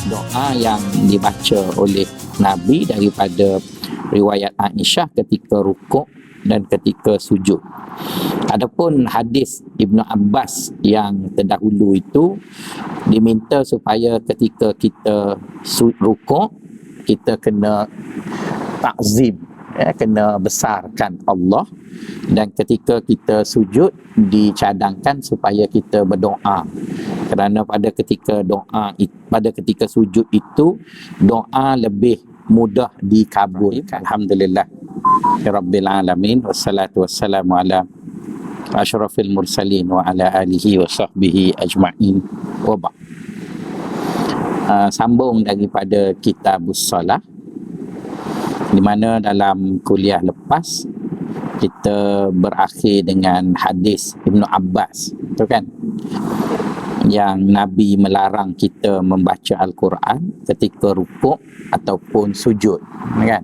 doa yang dibaca oleh Nabi daripada riwayat Aisyah ketika rukuk dan ketika sujud. Adapun hadis Ibnu Abbas yang terdahulu itu diminta supaya ketika kita rukuk kita kena takzim, kena besarkan Allah, dan ketika kita sujud dicadangkan supaya kita berdoa, kerana pada ketika sujud itu doa lebih mudah dikabulkan. Alhamdulillah rabbil alamin, wassalatu wassalamu ala asyrafil mursalin wa ala alihi wa sahbihi ajma'in wa ba'. Sambung daripada Kitabus Salah, di mana dalam kuliah lepas kita berakhir dengan hadis Ibnu Abbas tu kan, yang Nabi melarang kita membaca Al-Quran ketika rukuk ataupun sujud kan.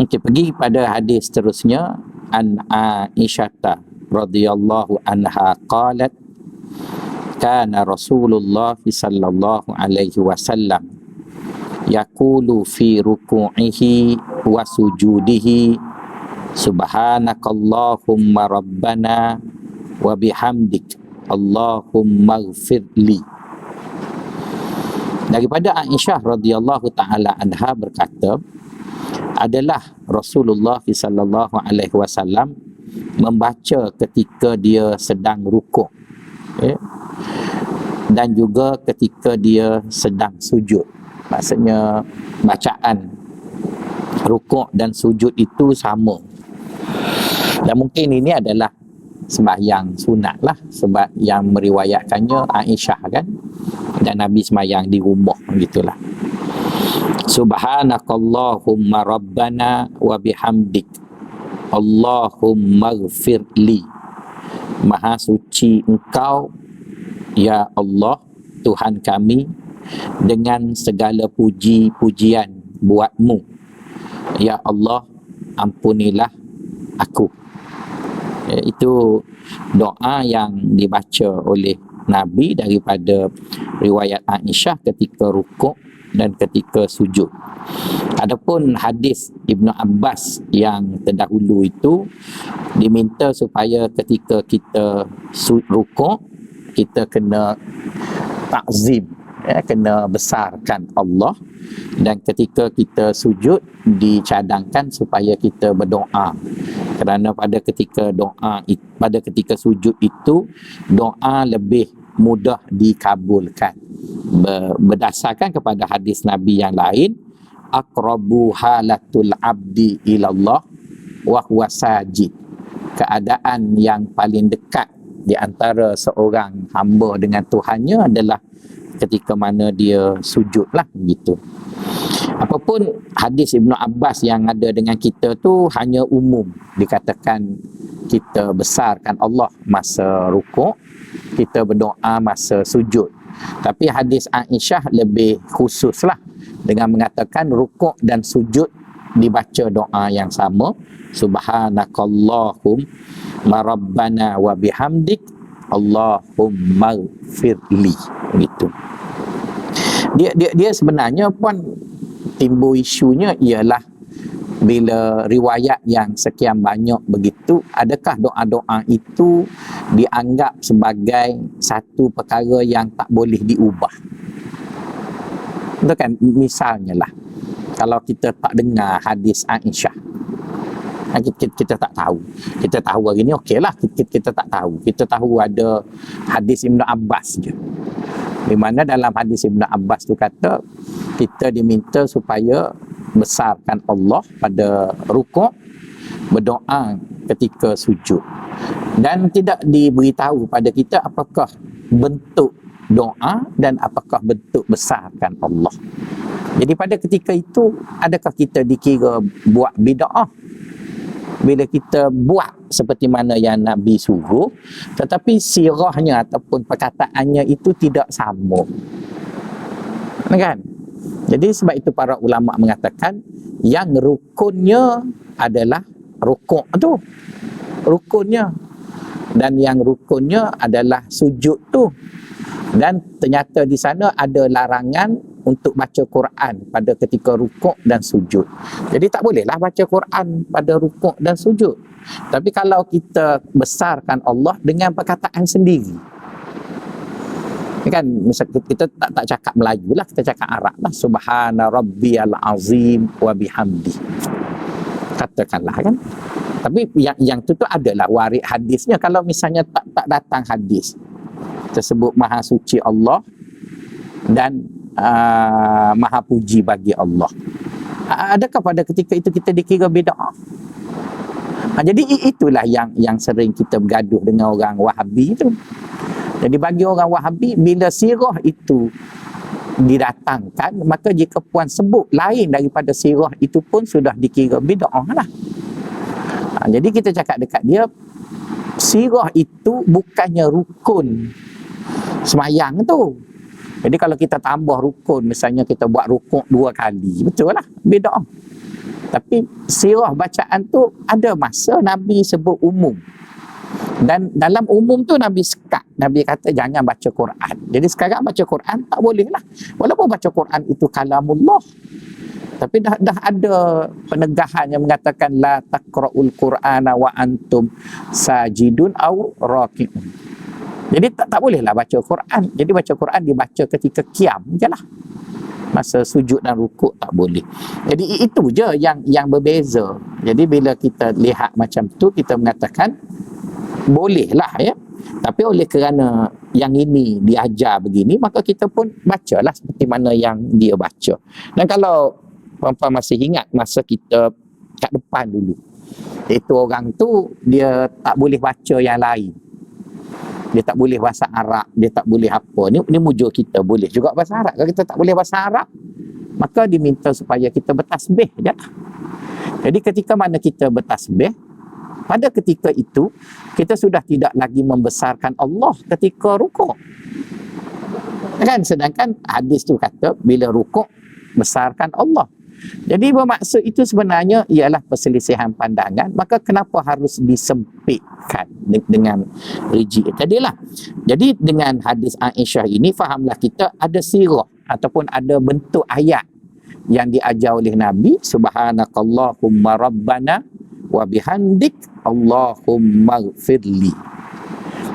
Okey, pergi pada hadis seterusnya. An Aisyah radhiyallahu anha qalat kana Rasulullah sallallahu alaihi wasallam yaqulu fi ruku'ihi wa sujudihi subhanakallahumma rabbana wa bihamdik Allahumma ighfirli. Daripada Aisyah radhiyallahu taala anha berkata, adalah Rasulullah sallallahu alaihi wasallam membaca ketika dia sedang rukuk, dan juga ketika dia sedang sujud. Maksudnya bacaan rukuk dan sujud itu sama. Dan mungkin ini adalah sembahyang sunat lah, sebab yang meriwayatkannya Aisyah kan, dan Nabi sembahyang di rumah gitulah. Subhanakallahumma rabbana wa bihamdik Allahumma ighfirli. Maha suci Engkau ya Allah Tuhan kami, dengan segala puji-pujian buatmu ya Allah, ampunilah aku. Itu doa yang dibaca oleh Nabi daripada riwayat Aisyah ketika rukuk dan ketika sujud. Adapun hadis Ibnu Abbas yang terdahulu itu diminta supaya ketika kita rukuk kita kena takzim, kena besarkan Allah, dan ketika kita sujud dicadangkan supaya kita berdoa, kerana pada ketika sujud itu doa lebih mudah dikabulkan. Berdasarkan kepada hadis Nabi yang lain, aqrabu halatul abdi ilallah wa huwa sajid. Keadaan yang paling dekat di antara seorang hamba dengan Tuhannya adalah ketika mana dia sujud lah begitu. Apapun hadis Ibnu Abbas yang ada dengan kita tu hanya umum, dikatakan kita besarkan Allah masa rukuk, kita berdoa masa sujud. Tapi hadis Aisyah lebih khusus lah, dengan mengatakan rukuk dan sujud dibaca doa yang sama, subhanakallahumma rabbana wa bihamdik Allahumma ighfirli gitu. Dia sebenarnya pun timbul isunya ialah bila riwayat yang sekian banyak begitu, adakah doa-doa itu dianggap sebagai satu perkara yang tak boleh diubah? Itu kan, misalnya lah, kalau kita tak dengar hadis Aisyah, kita tak tahu. Kita tahu hari ni okey lah, kita tak tahu. Kita tahu ada hadis Ibnu Abbas je, di mana dalam hadis Ibnu Abbas tu kata kita diminta supaya besarkan Allah pada rukuk, berdoa ketika sujud, dan tidak diberitahu pada kita apakah bentuk doa dan apakah bentuk besarkan Allah. Jadi pada ketika itu, adakah kita dikira buat bid'ah bila kita buat seperti mana yang Nabi suruh, tetapi sirahnya ataupun perkataannya itu tidak sama, kan? Jadi sebab itu para ulama mengatakan yang rukunnya adalah rukuk tu, rukunnya dan yang rukunnya adalah sujud tu. Dan ternyata di sana ada larangan untuk baca Quran pada ketika rukuk dan sujud. Jadi tak bolehlah baca Quran pada rukuk dan sujud. Tapi kalau kita besarkan Allah dengan perkataan sendiri, kan misal kita tak cakap Melayu lah, kita cakap Arab lah. Subhana rabbiyal azim wa bihamdi, katakanlah kan. Tapi yang tu adalah waris hadisnya. Kalau misalnya tak datang hadis tersebut maha suci Allah dan maha puji bagi Allah, adakah pada ketika itu kita dikira bid'ah? Jadi itulah yang sering kita bergaduh dengan orang Wahabi itu. Jadi bagi orang Wahabi, bila sirah itu didatangkan, maka jika puan sebut lain daripada sirah itu pun sudah dikira bid'ah lah. Jadi kita cakap dekat dia, sirah itu bukannya rukun semayang tu. Jadi kalau kita tambah rukun, misalnya kita buat rukuk 2 kali, betul lah, bid'ah. Tapi sirah bacaan tu ada masa Nabi sebut umum. Dan dalam umum tu Nabi sekat. Nabi kata jangan baca Quran. Jadi sekarang baca Quran tak boleh lah. Walaupun baca Quran itu kalamullah. Tapi dah ada penegahan yang mengatakan la taqra'ul Qur'ana wa antum sajidun au raki'un. Jadi tak bolehlah baca Quran. Jadi baca Quran dibaca ketika qiyam je lah. Masa sujud dan rukuk tak boleh. Jadi itu je yang berbeza. Jadi bila kita lihat macam tu, kita mengatakan bolehlah ya. Tapi oleh kerana yang ini diajar begini, maka kita pun bacalah seperti mana yang dia baca. Dan kalau puan-puan masih ingat masa kita kat depan dulu, itu orang tu dia tak boleh baca yang lain. Dia tak boleh bahasa Arab, dia tak boleh apa. Ni mujur kita boleh juga bahasa Arab. Kalau kita tak boleh bahasa Arab, maka diminta supaya kita bertasbih je lah. Jadi ketika mana kita bertasbih, pada ketika itu kita sudah tidak lagi membesarkan Allah ketika rukuk. Kan sedangkan hadis tu kata bila rukuk besarkan Allah. Jadi bermaksud itu sebenarnya ialah perselisihan pandangan. Maka kenapa harus disempitkan dengan rigid tadilah. Jadi dengan hadis Aisyah ini, fahamlah kita ada sirah ataupun ada bentuk ayat yang diajar oleh Nabi. Subhanakallahumma rabbana wa bihamdik Allahumma gfirli.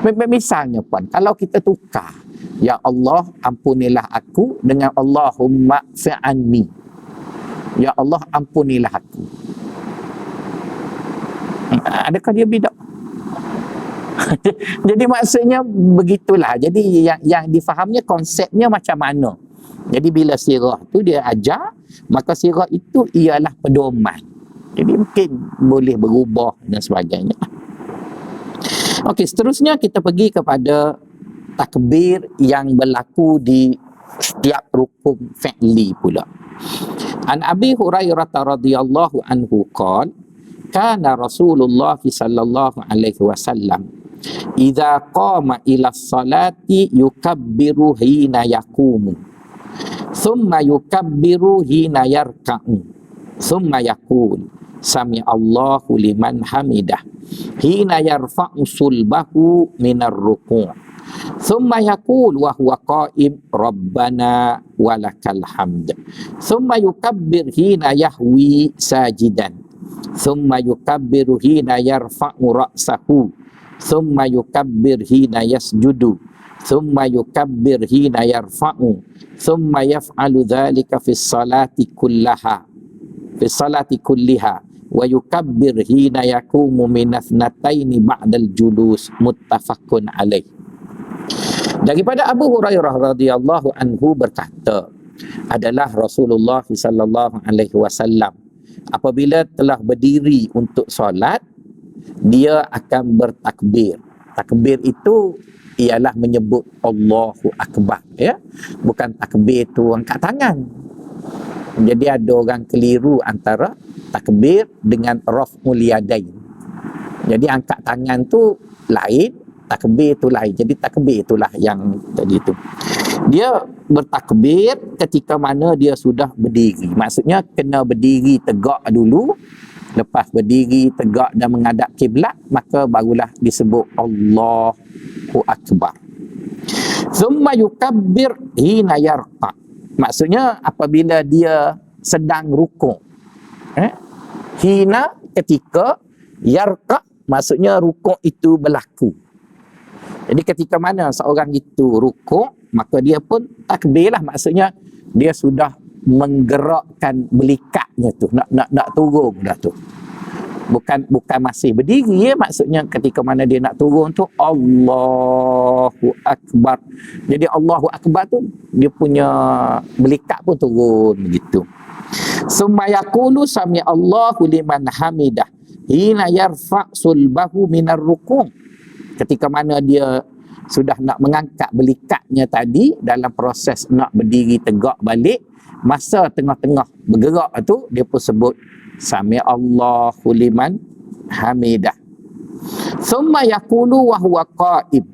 Misalnya puan, kalau kita tukar ya Allah ampunilah aku dengan Allahumma fi'anni, ya Allah ampunilah aku, adakah dia bid'ah? Jadi maksudnya begitulah. Jadi yang difahamnya konsepnya macam mana. Jadi bila sirah tu dia ajar, maka sirah itu ialah pedoman. Jadi mungkin boleh berubah dan sebagainya. Okey, seterusnya kita pergi kepada takbir yang berlaku di setiap rukun fi'li pula. An Abi Hurairah radhiyallahu anhu qala kana Rasulullah sallallahu alaihi wasallam idza qama ila salati yukabbiru hina yaqumu thumma yukabbiru hina yarka'u thumma yaqul sami Allahu liman hamidah hina yarfa'u sulbahu minar ruku' thumma yaqul wa huwa qa'im rabbana walakal hamd thumma yukabbir hina yahwi sajidan thumma yukabbiru hina yarfa'u ra'sahu thumma yukabbir hina yasjudu thumma yukabbir hina yarfa'u thumma yaf'alu dhalika fi salati kulliha wa yukabbir hina yakumu min athnataini ba'dal julus muttafaqun alaih. Daripada Abu Hurairah radhiyallahu anhu berkata, adalah Rasulullah sallallahu alaihi wasallam apabila telah berdiri untuk solat, dia akan bertakbir. Takbir itu ialah menyebut Allahu Akbar, ya. Bukan takbir tu angkat tangan. Jadi ada orang keliru antara takbir dengan raf'ul yadain. Jadi angkat tangan tu lain, takbir tu lain. Jadi takbir itulah yang tadi tu. Dia bertakbir ketika mana dia sudah berdiri. Maksudnya kena berdiri tegak dulu, Lepas berdiri tegak dan menghadap kiblat, maka barulah disebut Allahu Akbar. Thumma yukabbir hina yarqa. Maksudnya apabila dia sedang rukuk. Hina ketika, yarqa maksudnya rukuk itu berlaku. Jadi ketika mana seorang itu rukuk, maka dia pun takbirlah, maksudnya dia sudah menggerakkan belikatnya tu, nak turun dah tu. Bukan masih berdiri ya, maksudnya ketika mana dia nak turun tu Allahu Akbar. Jadi Allahu Akbar tu dia punya belikat pun turun begitu. Summa yaqulu sami Allahu liman hamidah hina yarfa' sulbahu minar ruku'. Ketika mana dia sudah nak mengangkat belikatnya tadi dalam proses nak berdiri tegak balik, masa tengah-tengah bergerak tu dia pun sebut sami Allahu liman hamidah. Thumma yaqulu wa huwa qa'im.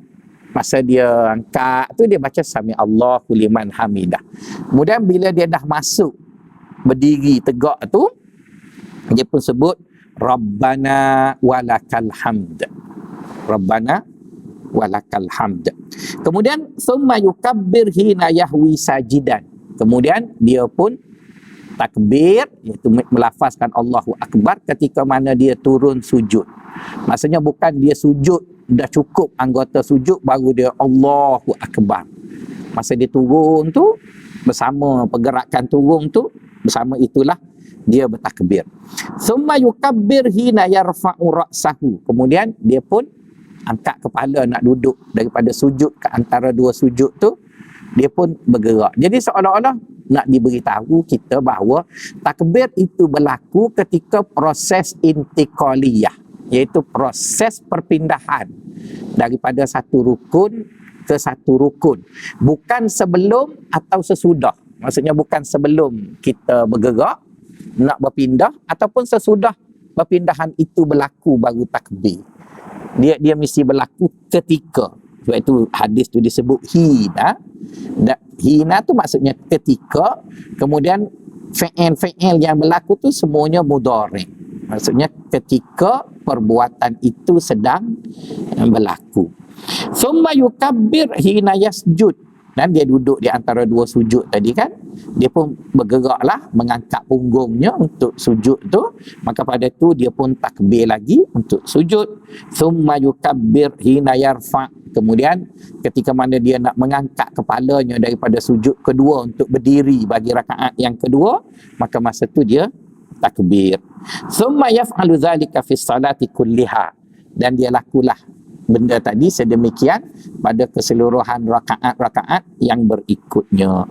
Masa dia angkat tu dia baca sami Allahu liman hamidah. Kemudian bila dia dah masuk berdiri tegak tu, dia pun sebut Rabbana walakal hamd. Rabbana walakal hamd. Kemudian thumma yukabbir hina yahwi sajidan. Kemudian dia pun takbir, iaitu melafazkan Allahu Akbar ketika mana dia turun sujud. Maksudnya bukan dia sujud, dah cukup anggota sujud baru dia Allahu Akbar. Masa dia turun tu, bersama pergerakan turun tu, bersama itulah dia bertakbir. Summa yukabbir hina yarfa'u ra'sahu. Kemudian dia pun angkat kepala nak duduk daripada sujud ke antara dua sujud tu, dia pun bergerak. Jadi seolah-olah nak diberitahu kita bahawa takbir itu berlaku ketika proses intiqaliyah, iaitu proses perpindahan daripada satu rukun ke satu rukun. Bukan sebelum atau sesudah. Maksudnya bukan sebelum kita bergerak nak berpindah ataupun sesudah perpindahan itu berlaku baru takbir. Dia mesti berlaku ketika. Sebab itu hadis tu disebut hina. Hina tu maksudnya ketika, kemudian fi'il yang berlaku tu semuanya mudhari'. Maksudnya ketika perbuatan itu sedang berlaku. Summa yukabbir hina yasjud. Dan dia duduk di antara dua sujud tadi kan, dia pun bergeraklah mengangkat punggungnya untuk sujud tu, maka pada tu dia pun takbir lagi untuk sujud. Summa yukabbir hina yarfa'. Kemudian ketika mana dia nak mengangkat kepalanya daripada sujud kedua untuk berdiri bagi rakaat yang kedua, maka masa tu dia takbir. Summa yaf'alu dhalika fi salati kulliha. Dan dia lakulah benda tadi sedemikian pada keseluruhan rakaat-rakaat yang berikutnya.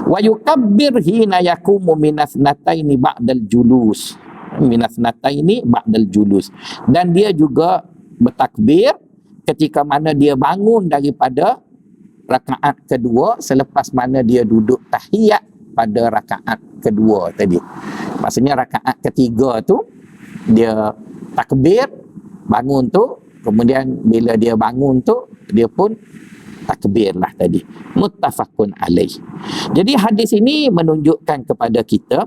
Wa yukabbir hina yakumu minathnataini ba'dal julus. Minathnataini ba'dal julus. Dan dia juga bertakbir ketika mana dia bangun daripada rakaat kedua selepas mana dia duduk tahiyat pada rakaat kedua tadi. Maksudnya rakaat ketiga tu dia takbir bangun tu, kemudian bila dia bangun tu dia pun takbirlah tadi. Muttafaqun alaih. Jadi hadis ini menunjukkan kepada kita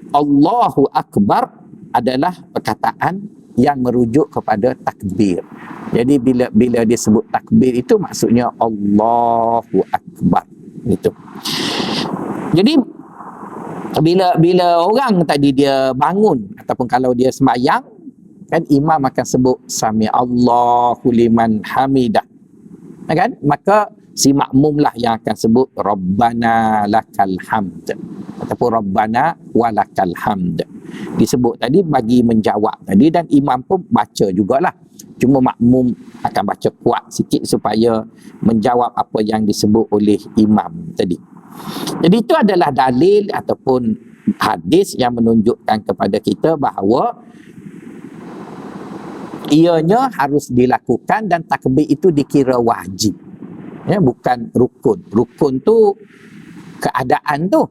Allahu Akbar adalah perkataan yang merujuk kepada takbir. Jadi bila dia sebut takbir itu maksudnya Allahu Akbar gitu. Jadi bila orang tadi dia bangun ataupun kalau dia sembahyang kan, imam akan sebut sami Allahu liman hamidah kan, maka si makmumlah yang akan sebut Rabbana lakal hamd ataupun Rabbana walakal hamd. Disebut tadi bagi menjawab tadi, dan imam pun baca jugalah, cuma makmum akan baca kuat sikit supaya menjawab apa yang disebut oleh imam tadi. Jadi itu adalah dalil ataupun hadis yang menunjukkan kepada kita bahawa ianya harus dilakukan dan takbir itu dikira wajib. Ya, bukan rukun. Rukun tu keadaan tu.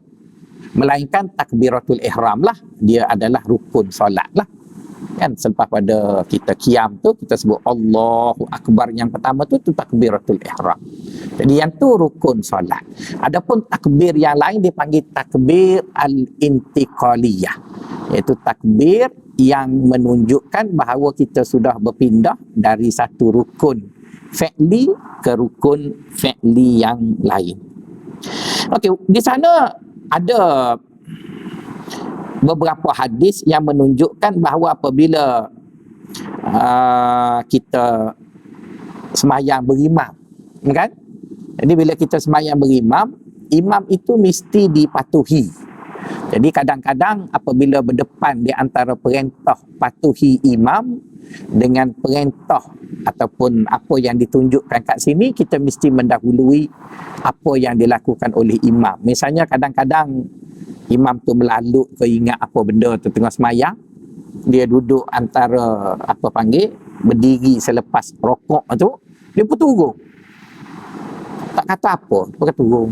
Melainkan takbiratul ihram lah, dia adalah rukun solat lah. Kan selepas pada kita qiyam tu kita sebut Allahu Akbar, yang pertama tu takbiratul ihram. Jadi yang tu rukun solat. Adapun takbir yang lain dipanggil takbir al-intiqaliyah, iaitu takbir yang menunjukkan bahawa kita sudah berpindah dari satu rukun fi'li ke rukun fi'li yang lain. Okey, di sana ada beberapa hadis yang menunjukkan bahawa apabila kita sembahyang berimam, kan? Jadi bila kita sembahyang berimam, imam itu mesti dipatuhi. Jadi kadang-kadang apabila berdepan di antara perintah patuhi imam dengan perintah ataupun apa yang ditunjukkan kat sini, kita mesti mendahului apa yang dilakukan oleh imam. Misalnya kadang-kadang imam tu melalut ke ingat apa benda tu tengah semayang, dia duduk antara berdiri selepas rokok tu, dia pun turun, tak kata apa, dia pun turun.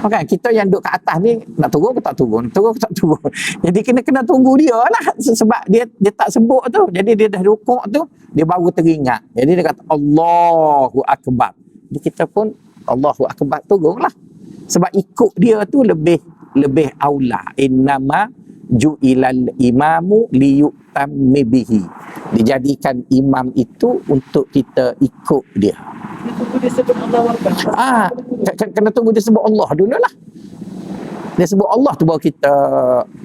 Kan kita yang duduk kat atas ni nak turun ke tak turun, jadi kena tunggu dia lah, sebab dia tak sebut tu, jadi dia dah rukuk tu, dia baru teringat, jadi dia kata Allahu Akbar, jadi kita pun Allahu Akbar turun lah, sebab ikut dia tu lebih aula. Innama ju'ilal imamu liyutammi bihi, dijadikan imam itu untuk kita ikut dia. Tunggu dia sebut Allah Akbar. Kena tunggu dia sebut Allah dulu lah. Dia sebut Allah tu baru kita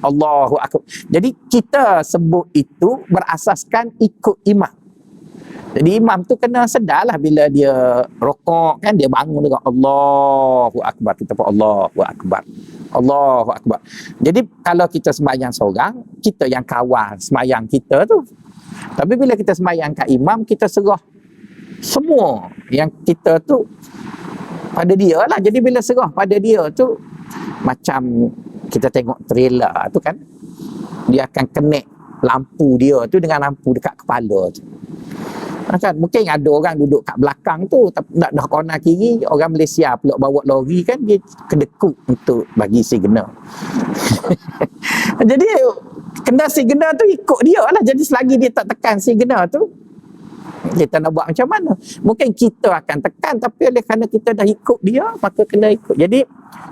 Allahu Akbar. Jadi kita sebut itu berasaskan ikut imam. Jadi imam tu kena sedar lah bila dia rokok, kan dia bangun dengan Allahu Akbar, kita pun Allahu Akbar, Allahu Akbar. Jadi kalau kita sembahyang seorang, kita yang kawal sembahyang kita tu. Tapi bila kita sembahyang kat imam, kita serah semua yang kita tu pada dia lah. Jadi bila serah pada dia tu, macam kita tengok trailer tu kan, dia akan connect lampu dia tu dengan lampu dekat kepala tu. Kan mungkin ada orang duduk kat belakang tu, nak dah corner kiri, orang Malaysia pula bawa lori kan, dia kedekut untuk bagi signal. Jadi kena signal tu ikut dia lah. Jadi selagi dia tak tekan signal tu, kita nak buat macam mana? Mungkin kita akan tekan, tapi oleh kerana kita dah ikut dia, maka kena ikut. Jadi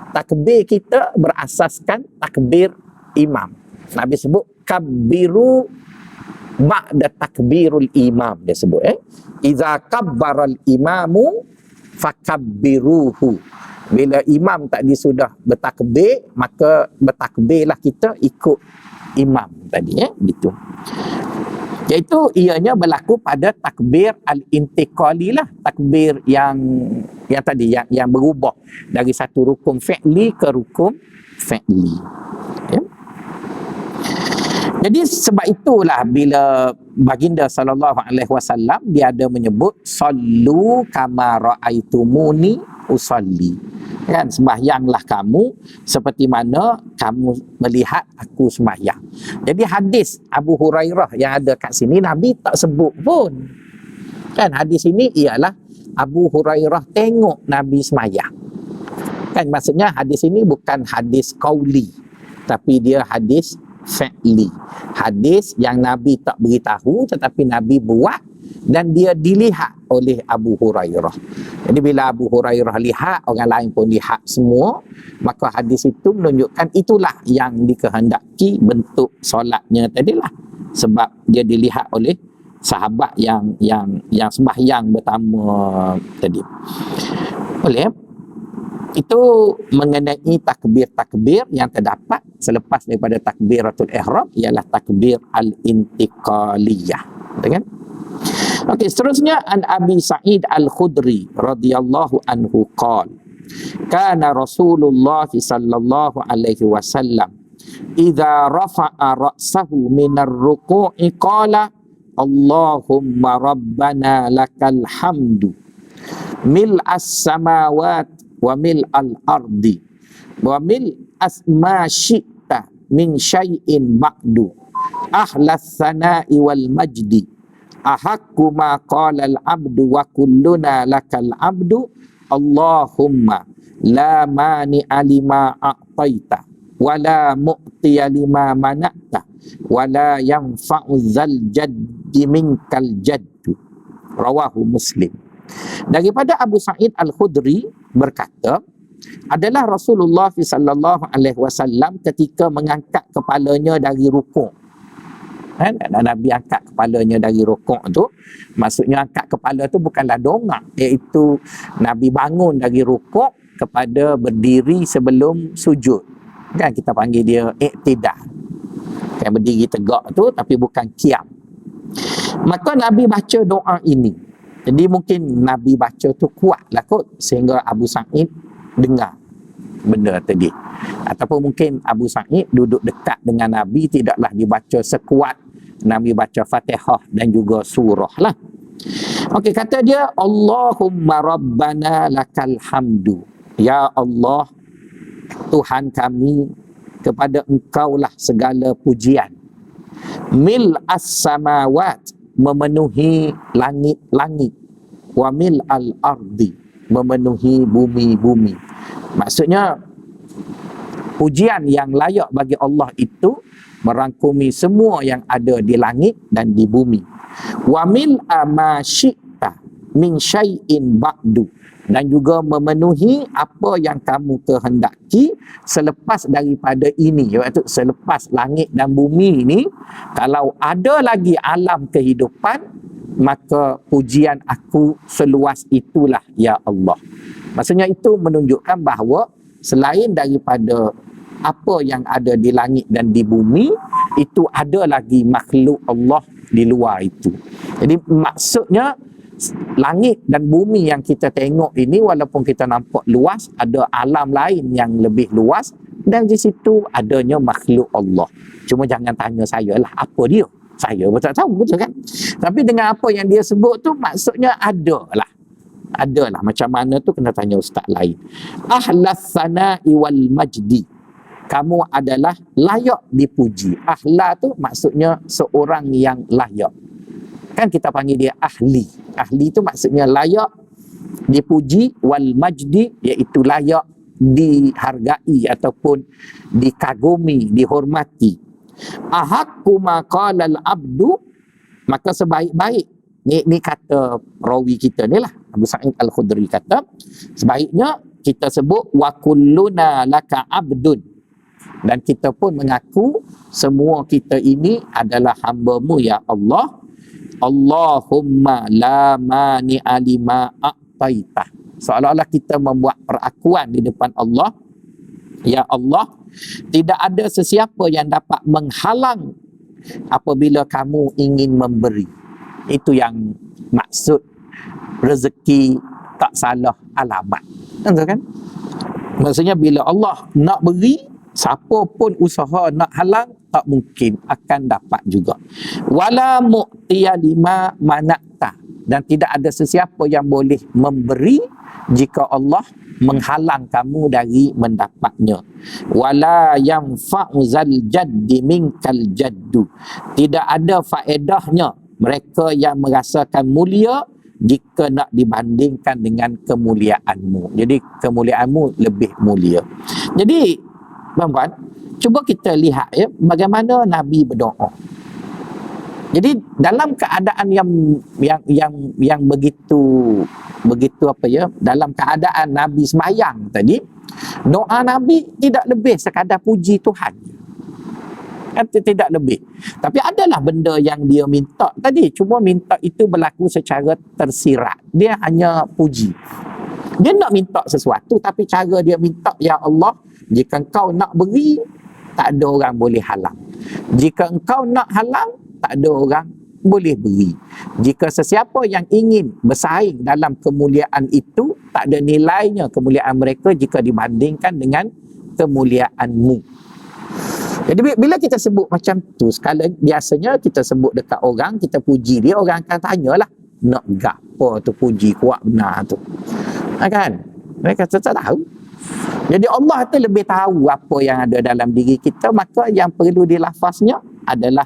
takbir kita berasaskan takbir imam. Nabi sebut kabbiru ba'da takbirul imam, dia sebut iza kabbaral imamu fakabbiruhu. Bila imam tadi sudah bertakbir, maka bertakbirlah kita ikut imam tadi, gitu. Iaitu ianya berlaku pada takbir al-intiqali lah, takbir yang tadi yang berubah dari satu rukun fi'li ke rukun fi'li. Ya. Jadi sebab itulah bila baginda sallallahu alaihi wasallam dia ada menyebut sallu kama raaitumuni usalli. Kan, sembahyanglah kamu seperti mana kamu melihat aku sembahyang. Jadi hadis Abu Hurairah yang ada kat sini Nabi tak sebut pun. Kan hadis ini ialah Abu Hurairah tengok Nabi sembahyang. Kan maksudnya hadis ini bukan hadis qauli, tapi dia hadis fi'li. Hadis yang Nabi tak beritahu tetapi Nabi buat dan dia dilihat oleh Abu Hurairah. Jadi bila Abu Hurairah lihat, orang lain pun lihat semua, maka hadis itu menunjukkan itulah yang dikehendaki bentuk solatnya tadilah, sebab dia dilihat oleh sahabat yang sembahyang pertama tadi. Boleh? Itu mengenai takbir-takbir yang terdapat selepas daripada takbiratul ihram, ialah takbir al-intiqaliyah. Betul kan? Okey, seterusnya an Abi Sa'id Al-Khudri radhiyallahu anhu qala kana Rasulullah sallallahu alaihi wasallam idza rafa'a ra'sahu minar ruku'i qala Allahumma rabbana lakal hamdu mil'as samawati wa mil'al ardi wa mil'as ma syi'ta min syai'in ba'du ahlas sana'i wal majdi ahakku ma qala al-abdu wa kulluna lakal abdu Allahumma la mani'a lima a'taita wa la mu'tiya lima mana'ta wa la yanfa'u zal jaddi minkal jaddu. Rawahu Muslim. Daripada Abu Sa'id Al-Khudri berkata, adalah Rasulullah sallallahu alaihi wasallam ketika mengangkat kepalanya dari rukuk. Kan? Nabi angkat kepalanya dari rukuk tu, maksudnya angkat kepala tu bukanlah dongak, iaitu Nabi bangun dari rukuk kepada berdiri sebelum sujud. Kan kita panggil dia iktidal. Kan berdiri tegak tu tapi bukan qiyam. Maka Nabi baca doa ini. Jadi mungkin Nabi baca tu kuatlah kot sehingga Abu Sa'id dengar benda tadi. Ataupun mungkin Abu Sa'id duduk dekat dengan Nabi, tidaklah dibaca sekuat Nabi baca Fatihah dan juga surah lah. Okey, kata dia, Allahumma rabbana lakal hamdu. Ya Allah, Tuhan kami, kepada Engkau lah segala pujian. Mil as-samawat, memenuhi langit-langit. Wa mil al-ardi, memenuhi bumi-bumi. Maksudnya, pujian yang layak bagi Allah itu merangkumi semua yang ada di langit dan di bumi. Wa mil ma syi'ta min syai'in ba'du, dan juga memenuhi apa yang kamu kehendaki selepas daripada ini, iaitu selepas langit dan bumi ini. Kalau ada lagi alam kehidupan, maka pujian aku seluas itulah ya Allah. Maksudnya itu menunjukkan bahawa selain daripada apa yang ada di langit dan di bumi, itu ada lagi makhluk Allah di luar itu. Jadi maksudnya langit dan bumi yang kita tengok ini, walaupun kita nampak luas, ada alam lain yang lebih luas, dan di situ adanya makhluk Allah. Cuma jangan tanya saya lah apa dia, saya pun tak tahu, betul kan? Tapi dengan apa yang dia sebut tu, maksudnya adalah macam mana tu kena tanya ustaz lain. Ahlas sana'i wal majdi, kamu adalah layak dipuji. Ahla tu maksudnya seorang yang layak. Kan kita panggil dia ahli. Ahli tu maksudnya layak dipuji, wal majdi, iaitu layak dihargai ataupun dikagumi, dihormati. Ahaqqu ma qala al-abdu, maka sebaik-baik, ni kata rawi kita ni lah, Abu Sa'id Al-Khudri kata, sebaiknya kita sebut wa kulluna laka abdun, dan kita pun mengaku semua kita ini adalah hamba-Mu ya Allah. Allahumma la mani'a lima a'taita, seolah-olah kita membuat perakuan di depan Allah, ya Allah, tidak ada sesiapa yang dapat menghalang apabila kamu ingin memberi. Itu yang maksud rezeki tak salah alamat, kan? Maksudnya bila Allah nak beri, siapa pun usaha nak halang tak mungkin akan dapat juga. Wala mu'tiya lima manakta, dan tidak ada sesiapa yang boleh memberi jika Allah menghalang kamu dari mendapatnya. Wala yanfa'u zal jaddi minkal jaddu, tidak ada faedahnya mereka yang merasakan mulia jika nak dibandingkan dengan kemuliaanmu. Jadi kemuliaanmu lebih mulia. Jadi tuan-tuan, cuba kita lihat ya bagaimana Nabi berdoa. Jadi dalam keadaan yang begitu apa ya, dalam keadaan Nabi sembahyang tadi, doa Nabi tidak lebih sekadar puji Tuhan. Kan tidak lebih. Tapi adalah benda yang dia minta tadi, cuma minta itu berlaku secara tersirat. Dia hanya puji. Dia nak minta sesuatu, tapi cara dia minta, ya Allah, jika engkau nak beri, tak ada orang boleh halang. Jika engkau nak halang, tak ada orang boleh beri. Jika sesiapa yang ingin bersaing dalam kemuliaan itu, tak ada nilainya kemuliaan mereka jika dibandingkan dengan kemuliaanmu. Jadi bila kita sebut macam tu, sekali biasanya kita sebut dekat orang, kita puji dia, orang akan tanyalah, nak gapo tu puji kuat benar tu. Kan? Mereka tak tahu. Jadi Allah tu lebih tahu apa yang ada dalam diri kita, maka yang perlu dilafaznya adalah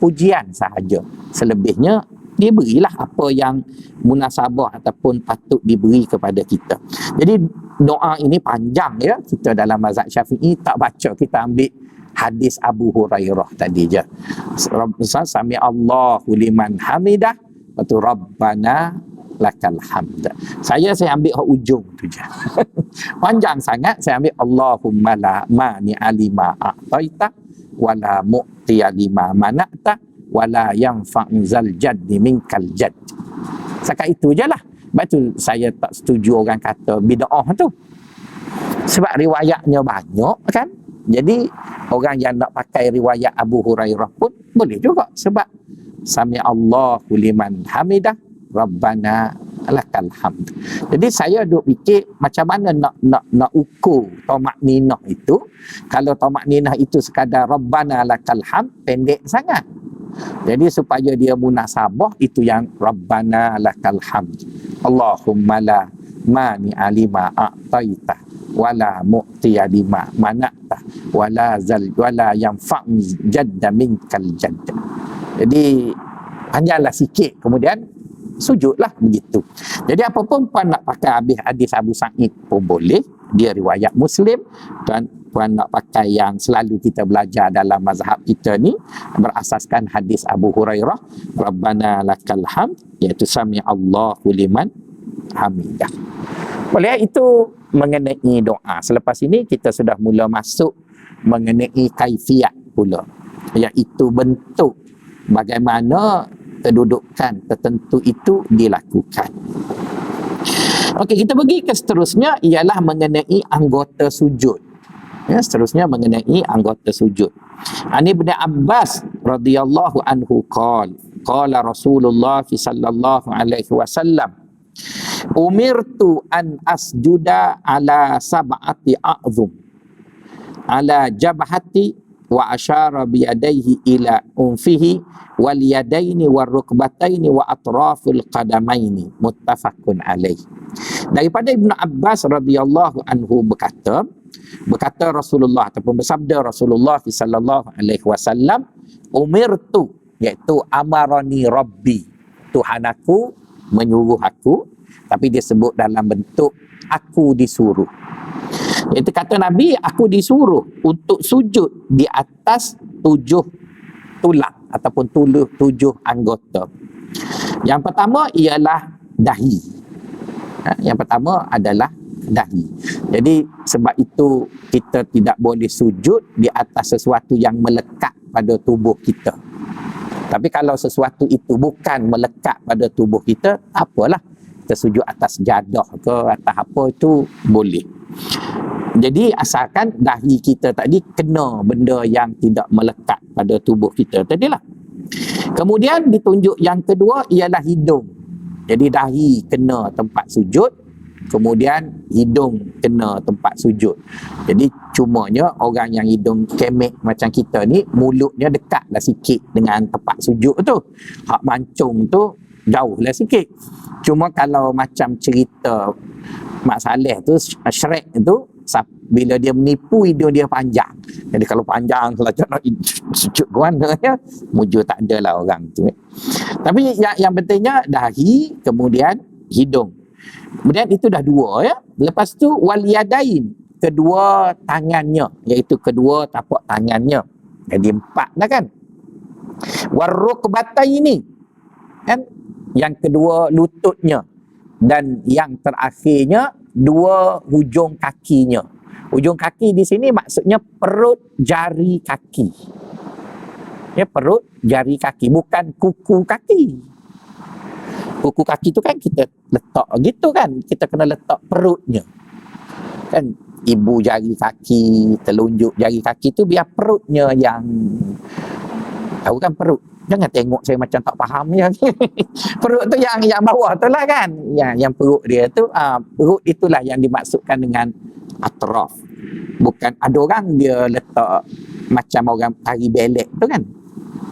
pujian sahaja. Selebihnya diberilah apa yang munasabah ataupun patut diberi kepada kita. Jadi doa ini panjang ya. Kita dalam mazhab Syafi'i tak baca, kita ambil hadis Abu Hurairah tadi je. Sami Allahu liman hamidah, lepas Rabbana lakal hamd. Saya ambil ujung tu je. Panjang sangat, saya ambil Allahumma la mani alima a'taita wala mu'tiya lima mana'ta wala yanfa'u zal jaddi minkal jadd. Sekat itu je lah. Sebab tu saya tak setuju orang kata bid'ah tu. Sebab riwayatnya banyak kan. Jadi orang yang nak pakai riwayat Abu Hurairah pun boleh juga. Sebab sami Allahu liman hamidah Rabbana lakal hamd. Jadi saya duk fikir macam mana nak ukur tamakninah itu. Kalau tamakninah itu sekadar Rabbana lakal hamd, pendek sangat. Jadi supaya dia munasabah, itu yang Rabbana lakal hamd. Allahumma la mani alima a'taita wala mu'tiya lima mana'ta wala yanfa'u jadda minkal jadda. Jadi panjanglah sikit, kemudian sujudlah begitu. Jadi apa pun puan nak pakai habis hadis Abu Sa'id pun boleh, dia riwayat Muslim. Puan nak pakai yang selalu kita belajar dalam mazhab kita ni, berasaskan hadis Abu Hurairah, Rabbana lakal hamd, iaitu sami Allahu liman hamidah. Boleh. Itu mengenai doa. Selepas ini kita sudah mula masuk mengenai kaifiat pula, iaitu bentuk bagaimana kedudukan tertentu itu dilakukan. Okey, kita pergi ke seterusnya, ialah mengenai anggota sujud. Ya, seterusnya mengenai anggota sujud. Ani bin Abbas radhiyallahu anhu qala Rasulullah sallallahu alaihi wasallam, umirtu an asjuda ala sab'ati a'zum ala jabhati wa asyara biyadaihi ila unfihi wal yadaini war rukbataini wa atrafil qadamaini, muttafaqun alaih. Daripada Ibnu Abbas radhiyallahu anhu berkata Rasulullah ataupun bersabda Rasulullah sallallahu alaihi wasallam, umirtu, iaitu amarani rabbi, Tuhan aku menyuruh aku, tapi dia sebut dalam bentuk aku disuruh. Iaitu kata Nabi, aku disuruh untuk sujud di atas 7 tulang ataupun 7 anggota. Yang pertama ialah dahi. Yang pertama adalah dahi. Jadi sebab itu kita tidak boleh sujud di atas sesuatu yang melekat pada tubuh kita. Tapi kalau sesuatu itu bukan melekat pada tubuh kita, tak apalah. Kita sujud atas jadah ke atas apa, itu boleh. Jadi asalkan dahi kita tadi kena benda yang tidak melekat pada tubuh kita tadilah. Kemudian ditunjuk yang kedua ialah hidung. Jadi dahi kena tempat sujud, kemudian hidung kena tempat sujud. Jadi cumanya orang yang hidung kemek macam kita ni, mulutnya dekatlah sikit dengan tempat sujud tu. Hak mancung tu jauhlah sikit. Cuma kalau macam cerita Mak Saleh tu, Shrek tu, bila dia menipu, hidung dia panjang. Jadi kalau panjang, kalau nak sujud ke mana ya, mujur tak ada lah orang tu. Tapi yang pentingnya dahi, kemudian hidung. Kemudian itu dah 2 ya. Lepas tu wal yadain, kedua tangannya, iaitu kedua tapak tangannya. Jadi 4 dah kan. War rukbataini, kan? Yang kedua lututnya, dan yang terakhirnya 2 hujung kakinya. Hujung kaki di sini maksudnya perut jari kaki. Ya, perut jari kaki, bukan kuku kaki. Kuku kaki tu kan kita letak gitu kan, kita kena letak perutnya. Kan ibu jari kaki, telunjuk jari kaki tu biar perutnya yang tahu kan perut. Jangan tengok saya macam tak faham ya. Perut tu yang bawah tu lah kan. Yang perut dia tu, perut itulah yang dimaksudkan dengan atraf. Bukan ada orang dia letak macam orang tari belek tu kan.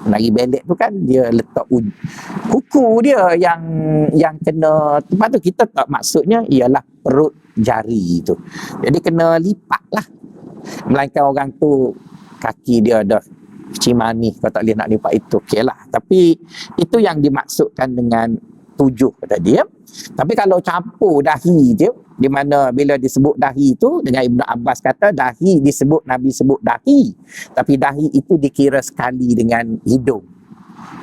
Tari belek tu kan dia letak kuku dia yang kena. Tempat tu kita tak maksudnya ialah perut jari tu. Jadi kena lipat lah. Melainkan orang tu kaki dia ada cimani, kalau tak boleh nak lipat itu, okey lah. Tapi itu yang dimaksudkan dengan 7 tadi ya. Tapi kalau campur dahi je, di mana bila disebut dahi tu, dengan Ibnu Abbas kata dahi disebut, Nabi sebut dahi, tapi dahi itu dikira sekali dengan hidung.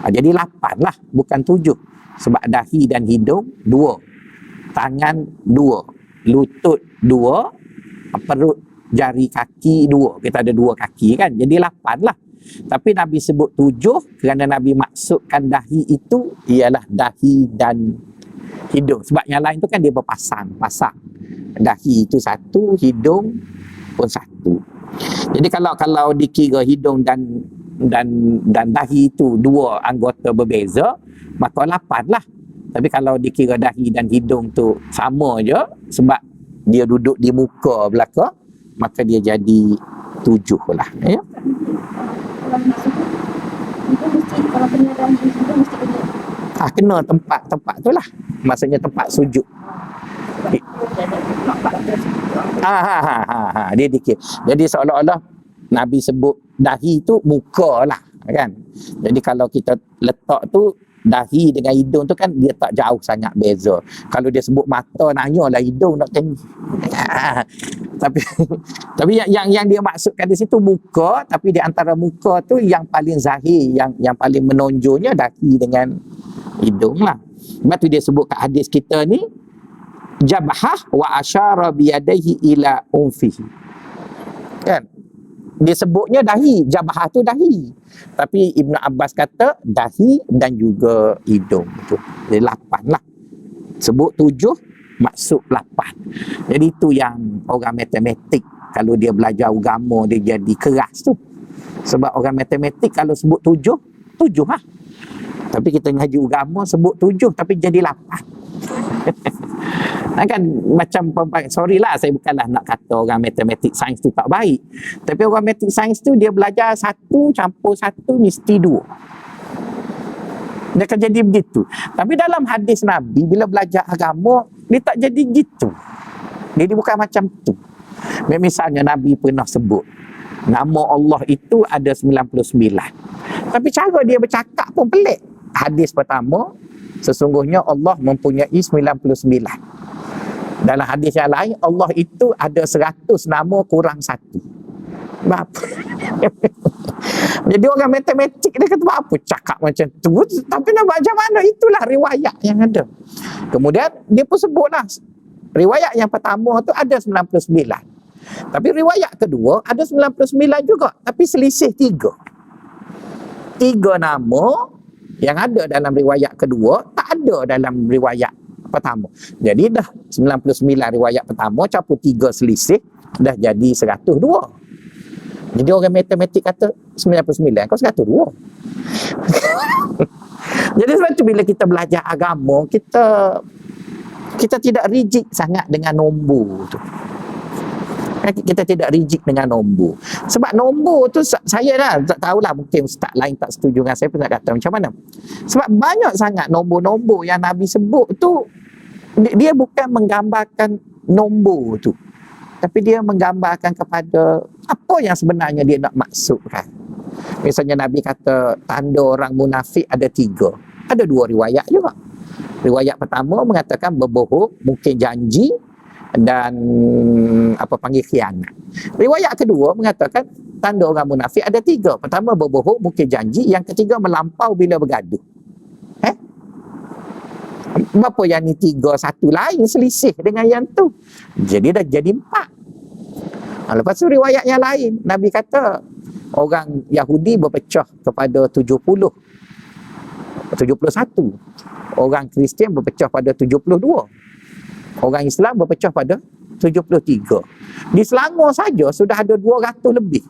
Jadi 8 lah, bukan 7. Sebab dahi dan hidung 2, tangan 2, lutut 2, perut jari kaki 2. Kita ada 2 kaki kan, jadi 8 lah. Tapi Nabi sebut 7 kerana Nabi maksudkan dahi itu ialah dahi dan hidung. Sebab yang lain tu kan dia pasang. Dahi itu satu, hidung pun satu. Jadi kalau dikira hidung dan dahi itu dua anggota berbeza, maka 8 lah. Tapi kalau dikira dahi dan hidung tu sama je sebab dia duduk di muka belaka, maka dia jadi 7 lah. Ya? Kalau nak sebut, itu mesti, kalau kena dalam itu mesti kena. Kena tempat tu lah. Maksudnya tempat sujud. Dia dikira. Jadi seolah-olah Nabi sebut dahi tu muka lah kan. Jadi kalau kita letak tu dahi dengan hidung tu kan dia tak jauh sangat beza. Kalau dia sebut mata, nanyalah hidung nak tengok. Tapi yang dia maksudkan di situ muka, tapi di antara muka tu yang paling zahir, yang paling menonjolnya dahi dengan hidung lah. Sebab tu dia sebut kat hadis kita ni jabhah wa asyara biyadaihi ila unfihi. Kan? Dia sebutnya dahi, jabhah tu dahi. Tapi Ibn Abbas kata dahi dan juga hidung tu. Jadi 8 lah. Sebut 7, maksud 8. Jadi itu yang orang matematik kalau dia belajar agama dia jadi keras tu. Sebab orang matematik kalau sebut 7 lah. Tapi kita ngaji agama sebut 7 tapi jadi 8. Kan macam sorry lah, saya bukanlah nak kata orang matematik sains tu tak baik, tapi orang matematik sains tu dia belajar 1 campur 1 mesti 2. Dia akan jadi begitu. Tapi dalam hadis Nabi bila belajar agama dia tak jadi gitu. Dia bukan macam tu. Misalnya Nabi pernah sebut nama Allah itu ada 99, tapi cara dia bercakap pun pelik. Hadis pertama, sesungguhnya Allah mempunyai 99. Dalam hadis yang lain, Allah itu ada 100 nama kurang 1. Apa? Jadi orang matematik dia kata apa cakap macam tu. Tapi nak macam mana, itulah riwayat yang ada. Kemudian dia pun sebutlah riwayat yang pertama tu ada 99. Tapi riwayat kedua ada 99 juga, tapi selisih 3 nama yang ada dalam riwayat kedua tak ada dalam riwayat pertama. Jadi dah 99 riwayat pertama campur 3 selisih dah jadi 102. Jadi orang matematik kata 99 kau 102. Jadi sebab tu bila kita belajar agama kita tidak rigid sangat dengan nombor tu. Kita tidak rigid dengan nombor. Sebab nombor tu saya dah tak tahulah, mungkin ustaz lain tak setuju dengan saya pun nak kata macam mana. Sebab banyak sangat nombor-nombor yang Nabi sebut tu dia bukan menggambarkan nombor tu, tapi dia menggambarkan kepada apa yang sebenarnya dia nak maksudkan. Misalnya Nabi kata tanda orang munafik ada 3. Ada 2 riwayat juga. Riwayat pertama mengatakan berbohong, mungkin janji dan khianat. Riwayat kedua mengatakan tanda orang munafik ada 3. Pertama berbohong, mungkin janji, yang ketiga melampau bila bergaduh. Apa yang ni 3 satu lain selisih dengan yang tu. Jadi dah jadi 4. Lepas tu riwayat yang lain Nabi kata orang Yahudi berpecah kepada 71. Orang Kristian berpecah pada 72. Orang Islam berpecah pada 73. Di Selangor saja sudah ada 200 lebih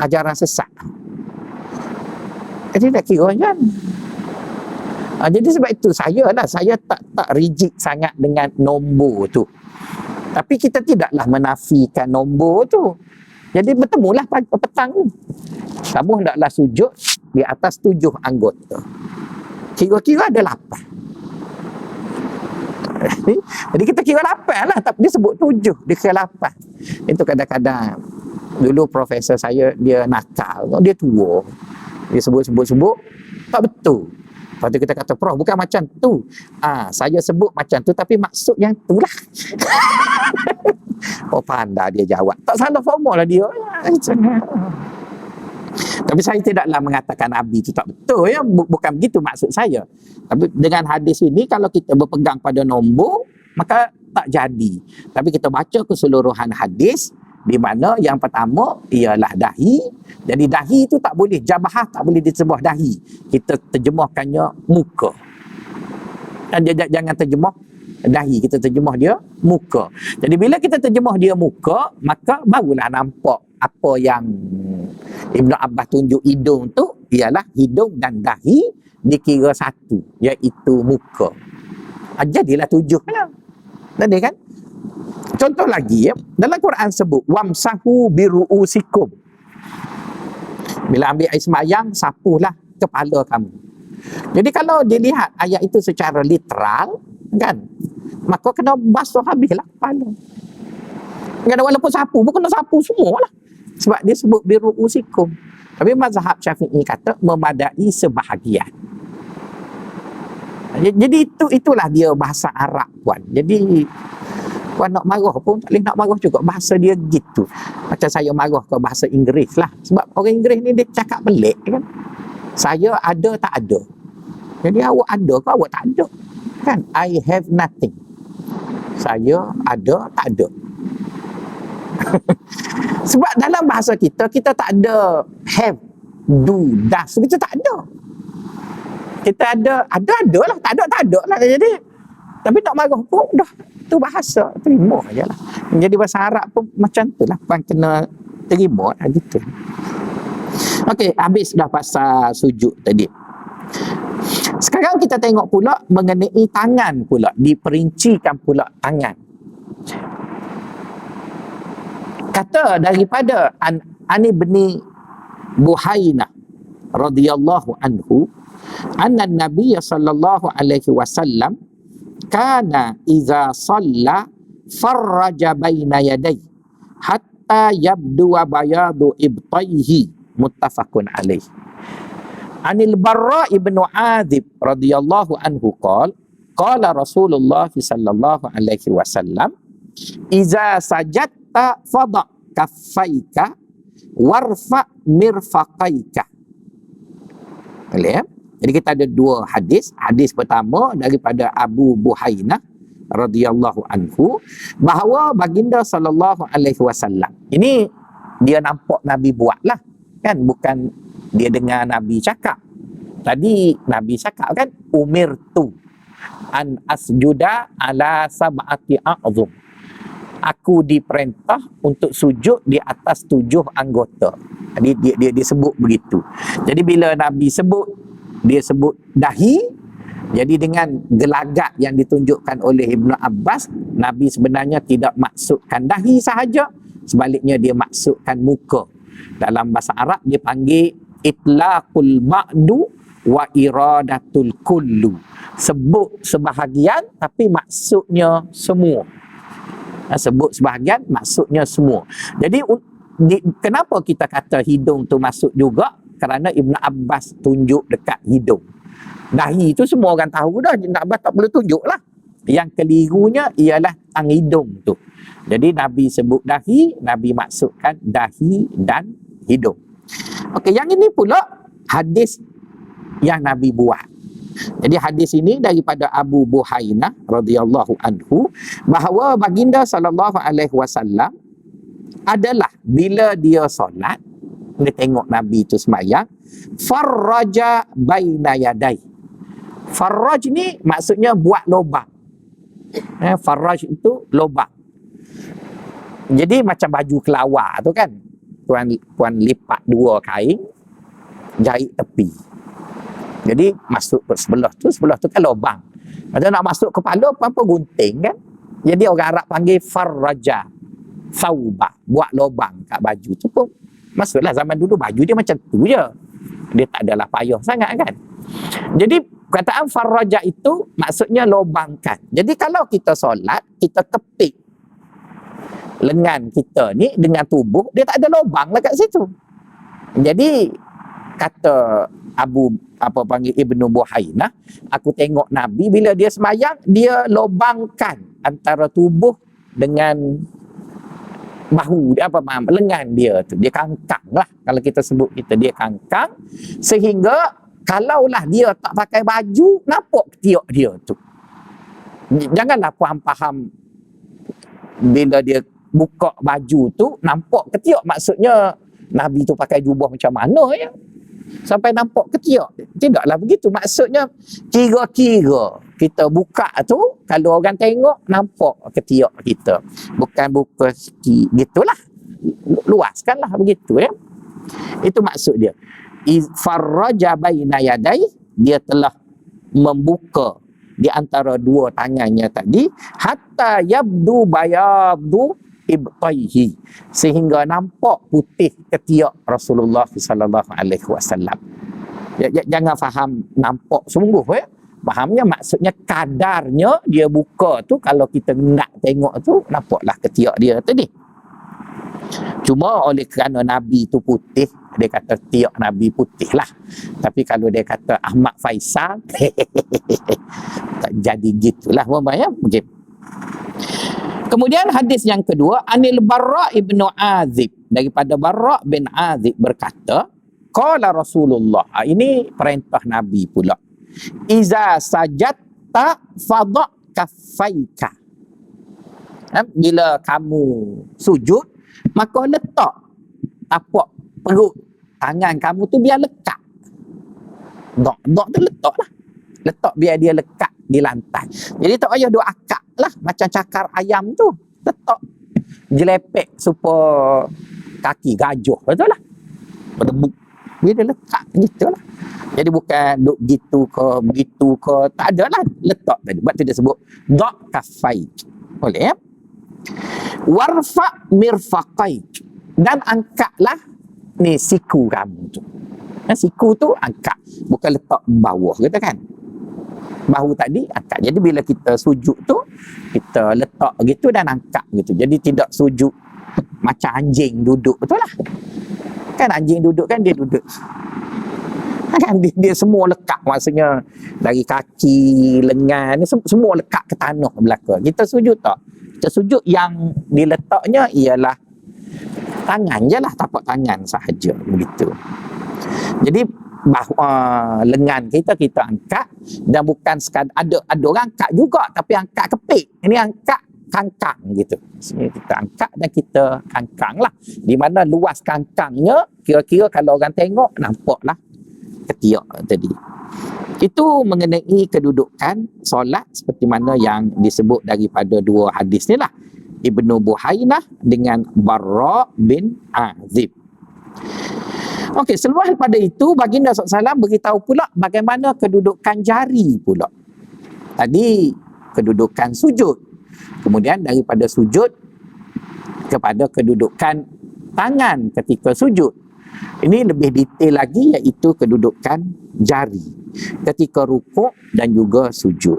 ajaran sesat. Jadi tak kira kan. Jadi sebab itu saya tak rigid sangat dengan nombor tu. Tapi kita tidaklah menafikan nombor tu. Jadi bertemulah petang ni. Kamu hendaklah sujud di atas 7 anggota. Kira-kira ada 8. Jadi kita kira 8 lah, tapi dia sebut 7, dia kira 8. Itu kadang-kadang dulu profesor saya dia nakal, dia tua. Dia sebut tak betul. Lepas tu kita kata, Prof, bukan macam tu. Saya sebut macam tu tapi maksud yang tu lah. Oh, pandai dia jawab. Tak salah formula dia. Tapi saya tidaklah mengatakan Nabi itu tak betul, ya. Bukan begitu maksud saya. Tapi dengan hadis ini kalau kita berpegang pada nombor maka tak jadi. Tapi kita baca keseluruhan hadis, Di mana yang pertama ialah dahi. Jadi dahi itu tak boleh, jabahah tak boleh diterjemah dahi. Kita terjemahkannya muka. Dan jangan terjemah dahi, kita terjemah dia muka. Jadi bila kita terjemah dia muka, maka barulah nampak apa yang Ibnu Abbas tunjuk hidung tu ialah hidung dan dahi dikira satu, iaitu muka. Jadilah 7 lah. Tadi kan? Contoh lagi dalam Quran sebut wamsahu biruusikum. Bila ambil air sembahyang, sapuhlah kepala kamu. Jadi kalau dilihat ayat itu secara literal kan, maka kena basuh habislah kepala. Kan walaupun sapu pun kena sapu semualah. Sebab dia sebut biruusikum. Tapi mazhab Syafi'i kata memadai sebahagian. Jadi itulah dia bahasa Arab puan. Jadi puan nak marah pun tak boleh nak marah juga, bahasa dia gitu. Macam saya marah ke bahasa Inggeris lah. Sebab orang Inggeris ni dia cakap pelik kan. Saya ada tak ada. Jadi awak ada ke awak tak ada. Kan? I have nothing. Saya ada tak ada. Sebab dalam bahasa kita tak ada have, do, does. Kita tak ada. Kita ada lah, tak ada lah. Jadi tapi nak marah pun dah, tu bahasa, terima je lah. Jadi bahasa Arab pun macam tu lah, puan kena terima lah gitu. Okey, habis dah pasal sujud tadi. Sekarang kita tengok pula mengenai tangan pula, diperincikan pula tangan. Kata daripada Ani bin Buhainah radhiyallahu anhu, anna Nabi sallallahu alaihi wasallam kana idza shalla farraja baina yaday hatta yabdu bayadu ibtayhi, muttafaqun alaih. Anil Barra ibn Adhib radhiyallahu anhu qala Rasulullah sallallahu alaihi wasallam, idza sajadta fada kaffaika warfa mirfaqaika. Boleh ya? Jadi kita ada 2 hadis. Hadis pertama daripada Abu Buhainah radhiyallahu anhu, bahawa baginda sallallahu alaihi wasallam, ini dia nampak Nabi buatlah kan, bukan dia dengar Nabi cakap. Tadi Nabi cakap kan, umirtu an asjuda ala sab'ati a'zum. Aku diperintah untuk sujud di atas 7 anggota. Jadi dia sebut begitu. Jadi bila Nabi sebut, dia sebut dahi. Jadi dengan gelagat yang ditunjukkan oleh Ibnu Abbas, Nabi sebenarnya tidak maksudkan dahi sahaja, sebaliknya dia maksudkan muka. Dalam bahasa Arab dia panggil itlaqul ba'du wa iradatul kullu. Sebut sebahagian tapi maksudnya semua. Sebut sebahagian maksudnya semua. Jadi kenapa kita kata hidung tu masuk juga? Kerana Ibn Abbas tunjuk dekat hidung. Dahi tu semua orang tahu dah, Ibn Abbas tak perlu tunjuk lah. Yang kelirunya ialah tang hidung tu. Jadi Nabi sebut dahi, Nabi maksudkan dahi dan hidung. Okey, yang ini pula hadis yang Nabi buat. Jadi hadis ini daripada Abu Buhainah radhiyallahu anhu, bahawa baginda sallallahu alaihi wasallam adalah bila dia solat, dia tengok Nabi tu sembahyang, farraja baina yadai. Farraj ni maksudnya buat lubang. Farraj itu lubang. Jadi macam baju kelawar tu kan, puan lipat 2 kain, jahit tepi. Jadi masuk sebelah tu kan lubang. Macam nak masuk kepala apa gunting kan. Jadi orang Arab panggil farraja sauba, buat lubang kat baju tu pun. Maksudlah zaman dulu baju dia macam tu je. Dia tak adalah payah sangat kan. Jadi perkataan farraja itu maksudnya lubangkan. Jadi kalau kita solat, kita kepit lengan kita ni dengan tubuh, dia tak ada lubang lah kat situ. Jadi kata Ibnu Buhainah, aku tengok Nabi bila dia sembahyang, dia lubangkan antara tubuh dengan bahu dia, lengan dia tu, dia kangkang lah. Kalau kita sebut dia kangkang, sehingga kalaulah dia tak pakai baju, nampak ketiak dia tu. Janganlah puan faham bila dia buka baju tu nampak ketiak, maksudnya Nabi tu pakai jubah macam mana ya? Sampai nampak ketiak. Tidaklah begitu. Maksudnya kira-kira kita buka tu, kalau orang tengok nampak ketiak kita. Bukan buka sikit. Gitulah. Luaskanlah begitu ya. Itu maksud dia. Farraja baina yadai, dia telah membuka di antara dua tangannya tadi, hatta yabdu bayadu ibtaihi, sehingga nampak putih ketiak Rasulullah sallallahu alaihi wasallam. Jangan faham nampak sungguh ya. Fahamnya maksudnya kadarnya dia buka tu, kalau kita nak tengok tu nampaklah ketiak dia tadi. Cuma oleh kerana Nabi tu putih, dia kata tiak Nabi putih lah. Tapi kalau dia kata Ahmad Faisal, tak jadi gitulah ya. Okay. Kemudian hadis yang kedua, Anil Barra' ibnu Azib, daripada Barra' bin Azib berkata, qala Rasulullah, ini perintah Nabi pula, iza sajadta fadha' kaffaika, bila kamu sujud, maka letak tapak perut tangan kamu tu biar lekat. Dok tu letak lah. Letak biar dia lekat di lantai. Jadi tak payah duk akak lah macam cakar ayam tu. Letak jelepek supaya kaki gajah, betul lah. Berdebuk. Biar dia lekat gitu lah. Jadi bukan duk gitu ke, begitu ke. Tak ada lah. Letak tadi. Sebab tu dia sebut dok kafai. Boleh ya? Warfa mirfaqai, dan angkatlah ni siku kamu tu. Siku tu angkat, bukan letak bawah kita kan. Bahu tadi angkat. Jadi bila kita sujud tu, kita letak gitu dan angkat gitu. Jadi tidak sujud macam anjing duduk, betul lah. Kan anjing duduk kan, dia duduk kan dia semua lekat, maksudnya dari kaki, lengan ni semua lekat ke tanah belakang. Kita sujud tak? Kita sujud yang diletaknya ialah tangan je lah, tapak tangan sahaja begitu. Jadi lengan kita angkat, dan bukan sekadar ada orang angkat juga, tapi angkat kepik. Ini angkat kangkang gitu. Kita angkat dan kita kangkang lah. Di mana luas kangkangnya, kira-kira kalau orang tengok nampaklah ketiak tadi. Itu mengenai kedudukan solat seperti mana yang disebut daripada dua hadis ni lah, Ibnu Buhainah dengan Barra' bin Azib. Okey, selepas pada itu baginda SAW beritahu pula bagaimana kedudukan jari pula. Tadi kedudukan sujud, kemudian daripada sujud kepada kedudukan tangan ketika sujud. Ini lebih detail lagi, iaitu kedudukan jari ketika rukuk dan juga sujud.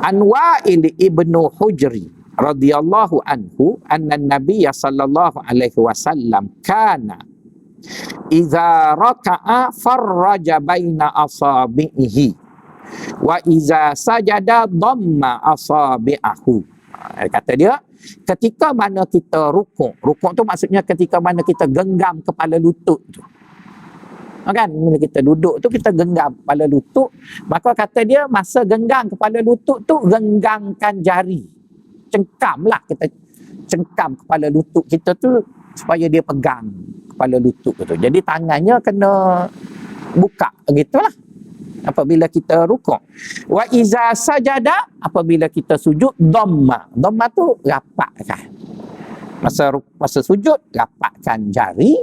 An Wa'il ibnu Hujri radhiyallahu anhu anna Nabiy sallallahu alaihi wasallam kana idza raka'a farraja baina asabihi wa idza sajada dhamma asabi'ahu. Kata dia, ketika mana kita rukuk tu maksudnya ketika mana kita genggam kepala lutut tu. Kan, bila kita duduk tu kita genggam kepala lutut, maka kata dia masa genggam kepala lutut tu genggangkan jari. Cengkamlah, kita cengkam kepala lutut kita tu supaya dia pegang kepala lutut tu. Jadi tangannya kena buka gitulah apabila kita rukuk. Wa iza sajada, apabila kita sujud, dhamma. Dhamma tu rapatkan. Masa sujud rapatkan jari,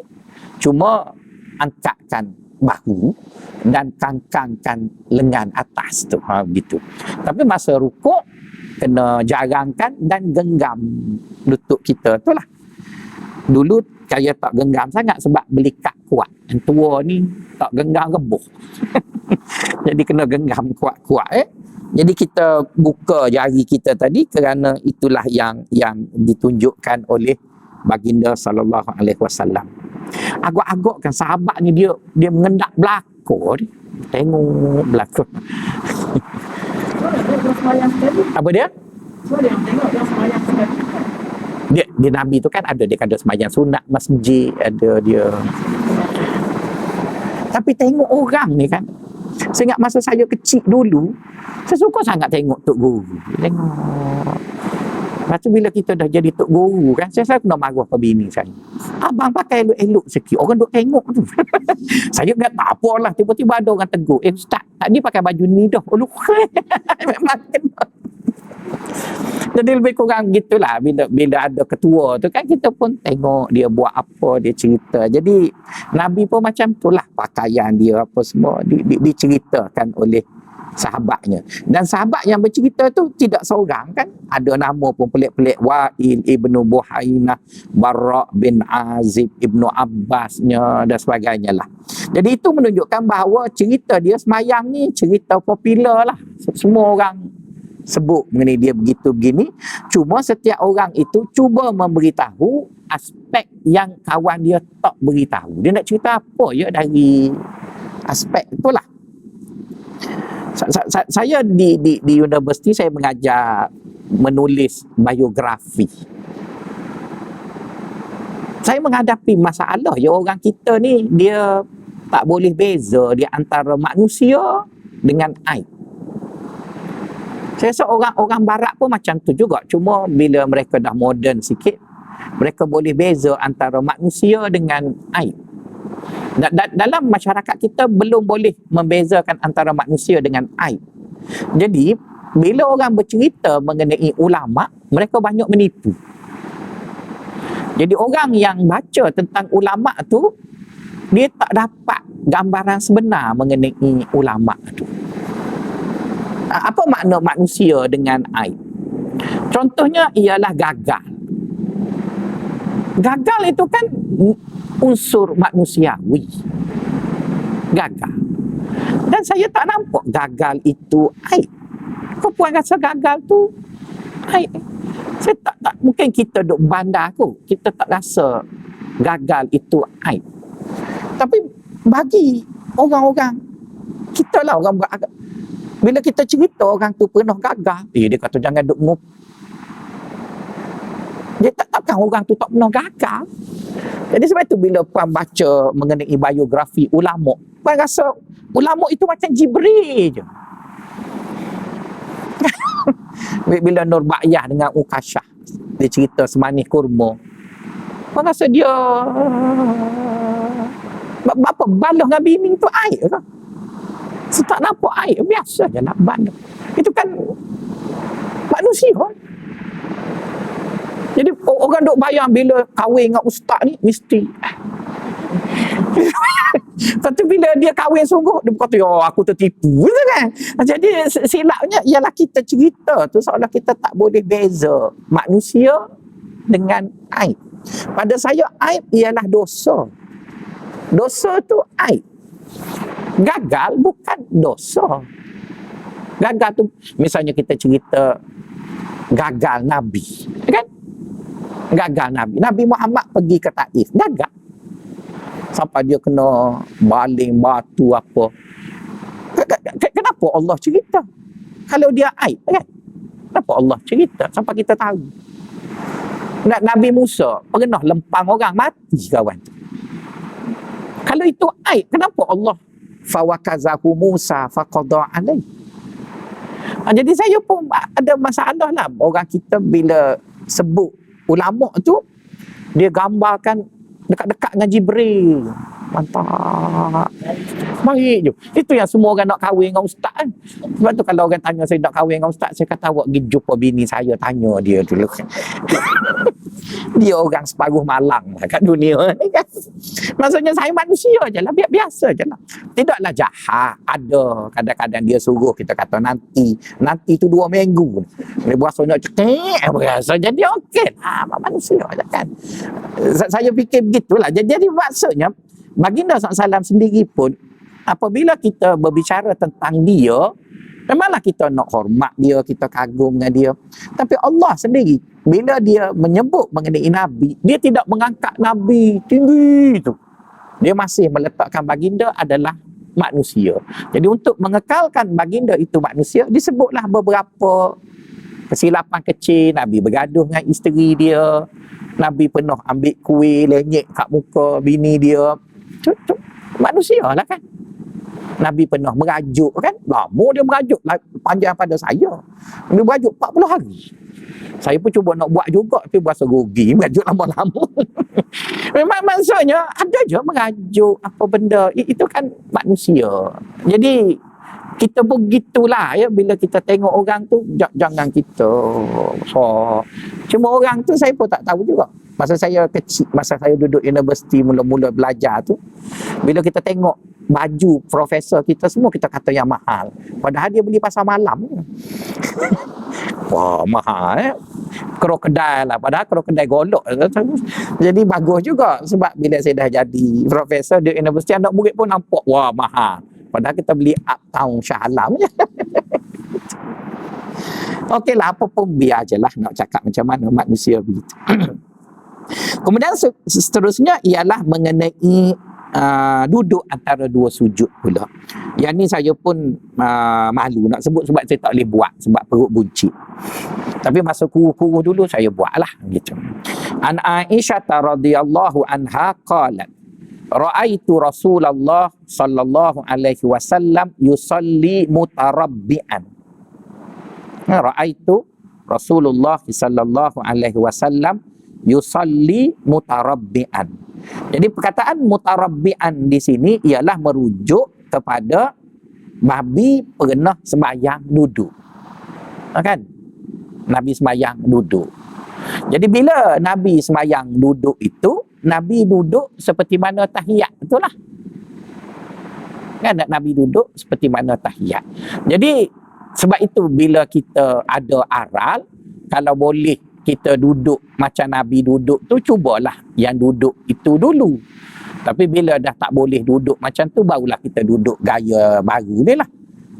cuma angkatkan bahu dan kangkangkan lengan atas tu, begitu. Tapi masa rukuk kena jarangkan dan genggam lutut kita tu lah. Dulu saya tak genggam sangat sebab belikat kuat. Yang tua ni tak genggam rebuh. Jadi kena genggam kuat-kuat. Jadi kita buka jari kita tadi kerana itulah yang ditunjukkan oleh baginda sallallahu alaihi wasallam. Agak-agak kan sahabat ni dia mengendak belakang ni. Tengok belakang. Apa dia? Dia Nabi tu kan ada sembahyang sunat masjid, ada dia. Tapi tengok orang ni kan, saya ingat masa saya kecil dulu, saya suka sangat tengok Tok Guru. Tengok Lepas tu bila kita dah jadi tok guru kan, saya selalu kena marah ke bini saya. Abang pakai elok-elok sikit, orang duk tengok tu. Saya kata tak apalah, tiba-tiba ada orang tegur, ustaz, tadi pakai baju ni dah. Oh, memang kena. Jadi lebih kurang gitulah, bila ada ketua tu kan, kita pun tengok dia buat apa, dia cerita. Jadi Nabi pun macam itulah, pakaian dia apa semua diceritakan oleh sahabatnya. Dan sahabat yang bercerita tu tidak seorang kan, ada nama pun pelik-pelik, Wa'il ibnu Buhainah, Bara' bin Azib, Ibnu Abbasnya dan sebagainya lah. Jadi itu menunjukkan bahawa cerita dia semayang ni cerita popular lah, semua orang sebut mengenai dia begitu begini. Cuma setiap orang itu cuba memberitahu aspek yang kawan dia tak beritahu. Dia nak cerita apa ya dari aspek itulah. Saya di universiti saya mengajar menulis biografi. Saya menghadapi masalah ya, orang kita ni dia tak boleh beza di antara manusia dengan aib. Saya rasa orang barat pun macam tu juga, cuma bila mereka dah moden sikit, mereka boleh beza antara manusia dengan aib. Dalam masyarakat kita belum boleh membezakan antara manusia dengan aib. Jadi bila orang bercerita mengenai ulama, mereka banyak menipu. Jadi orang yang baca tentang ulama tu, dia tak dapat gambaran sebenar mengenai ulama tu. Apa makna manusia dengan aib? Contohnya ialah gagal. Gagal itu kan unsur manusiawi. Gagal. Dan saya tak nampak gagal itu aib. Kau puan rasa gagal tu aib? Saya tak mungkin kita duk bandar tu, kita tak rasa gagal itu aib. Tapi bagi orang-orang kita lah, orang bila kita cerita orang tu pernah gagal, dia kata jangan duk ngup. Dia takkan orang tu tak pernah gagal. Jadi sebab itu bila puan baca mengenai biografi ulama, puan rasa ulama itu macam Jibril je. Bila Nur Ba'yah dengan Uqasyah, dia cerita semanis kurma, puan rasa dia apa balah dengan bini tu air ke? So, tak nampak air, biasa je nak balah. Itu kan manusia. Jadi orang duk bayang bila kahwin dengan ustaz ni mesti. Lepas tu bila dia kahwin sungguh, dia berkata, ya aku tertipu kan. Jadi silapnya ialah kita cerita tu seolah kita tak boleh beza manusia dengan aib. Pada saya aib ialah dosa. Dosa tu aib. Gagal bukan dosa. Gagal tu misalnya kita cerita gagal Nabi, kan? Gagal Nabi. Nabi Muhammad pergi ke Taif, gagal. Sampai dia kena baling batu apa. Kenapa Allah cerita? Kalau dia aib, kan? Kenapa Allah cerita? Sampai kita tahu. Nabi Musa pernah lempang orang, mati kawan. Kalau itu aib, kenapa Allah fawakazahu Musa faqada alaih? Jadi saya pun ada masalah lah. Orang kita bila sebut ulama tu, dia gambarkan dekat-dekat dengan Jibril. Mantap. Baik je. Itu yang semua orang nak kahwin dengan ustaz kan. Sebab tu kalau orang tanya saya nak kahwin dengan ustaz, saya kata awak pergi jumpa bini saya, tanya dia dulu. Dia orang separuh malang lah kat dunia ni kan. Maksudnya saya manusia je lah, biasa je lah. Tidaklah jahat. Ada kadang-kadang dia suruh kita kata nanti tu 2 minggu. Dia berasa nak cekik, berasa jadi okey. Manusia je kan. Saya fikir begitulah. Jadi maksudnya Baginda SAW sendiri pun apabila kita berbicara tentang dia, memanglah kita nak hormat dia, kita kagum dengan dia. Tapi Allah sendiri bila dia menyebut mengenai Nabi, dia tidak mengangkat Nabi tinggi tu. Dia masih meletakkan baginda adalah manusia. Jadi untuk mengekalkan baginda itu manusia, disebutlah beberapa kesilapan kecil. Nabi bergaduh dengan isteri dia. Nabi pernah ambil kuih lenyek kat muka bini dia. Manusia lah kan. Nabi pernah merajuk kan. Lama dia merajuk, panjang pada saya. Dia merajuk 40 hari. Saya pun cuba nak buat juga, tapi berasa rugi merajuk lama-lama. Memang maksudnya ada je merajuk apa benda. Itu kan manusia. Jadi kita pun gitulah ya, bila kita tengok orang tu jangan kita cuma orang tu saya pun tak tahu juga. Masa saya kecil, masa saya duduk universiti mula-mula belajar tu, bila kita tengok baju profesor kita semua, kita kata yang mahal, padahal dia beli pasar malam. Wah, mahal krokodil lah, padahal krokodil golok. Jadi bagus juga, sebab bila saya dah jadi profesor di universiti, anak murid pun nampak wah mahal, padahal kita beli uptown Shah Alam je. Okey lah, apa pun biar je lah nak cakap macam mana manusia begitu. Kemudian seterusnya ialah mengenai duduk antara dua sujud pula. Yang ni saya pun malu nak sebut sebab saya tak boleh buat sebab perut buncit. Tapi masa kuru-kuru dulu saya buatlah gitu. An Aisyah radhiyallahu anha qalat ra'aitu Rasulullah sallallahu alaihi wasallam yusalli mutarabbi'an. Ra'aitu Rasulullah sallallahu alaihi wasallam yusalli mutarabbi'an. Jadi perkataan mutarabbi'an di sini ialah merujuk kepada Nabi pernah sembahyang duduk. Kan? Nabi sembahyang duduk. Jadi bila Nabi sembahyang duduk itu, Nabi duduk seperti mana tahiyat, itulah. Kan Nabi duduk seperti mana tahiyat. Jadi sebab itu bila kita ada aral, kalau boleh kita duduk macam Nabi duduk tu, cubalah yang duduk itu dulu. Tapi bila dah tak boleh duduk macam tu, barulah kita duduk gaya baru ni lah,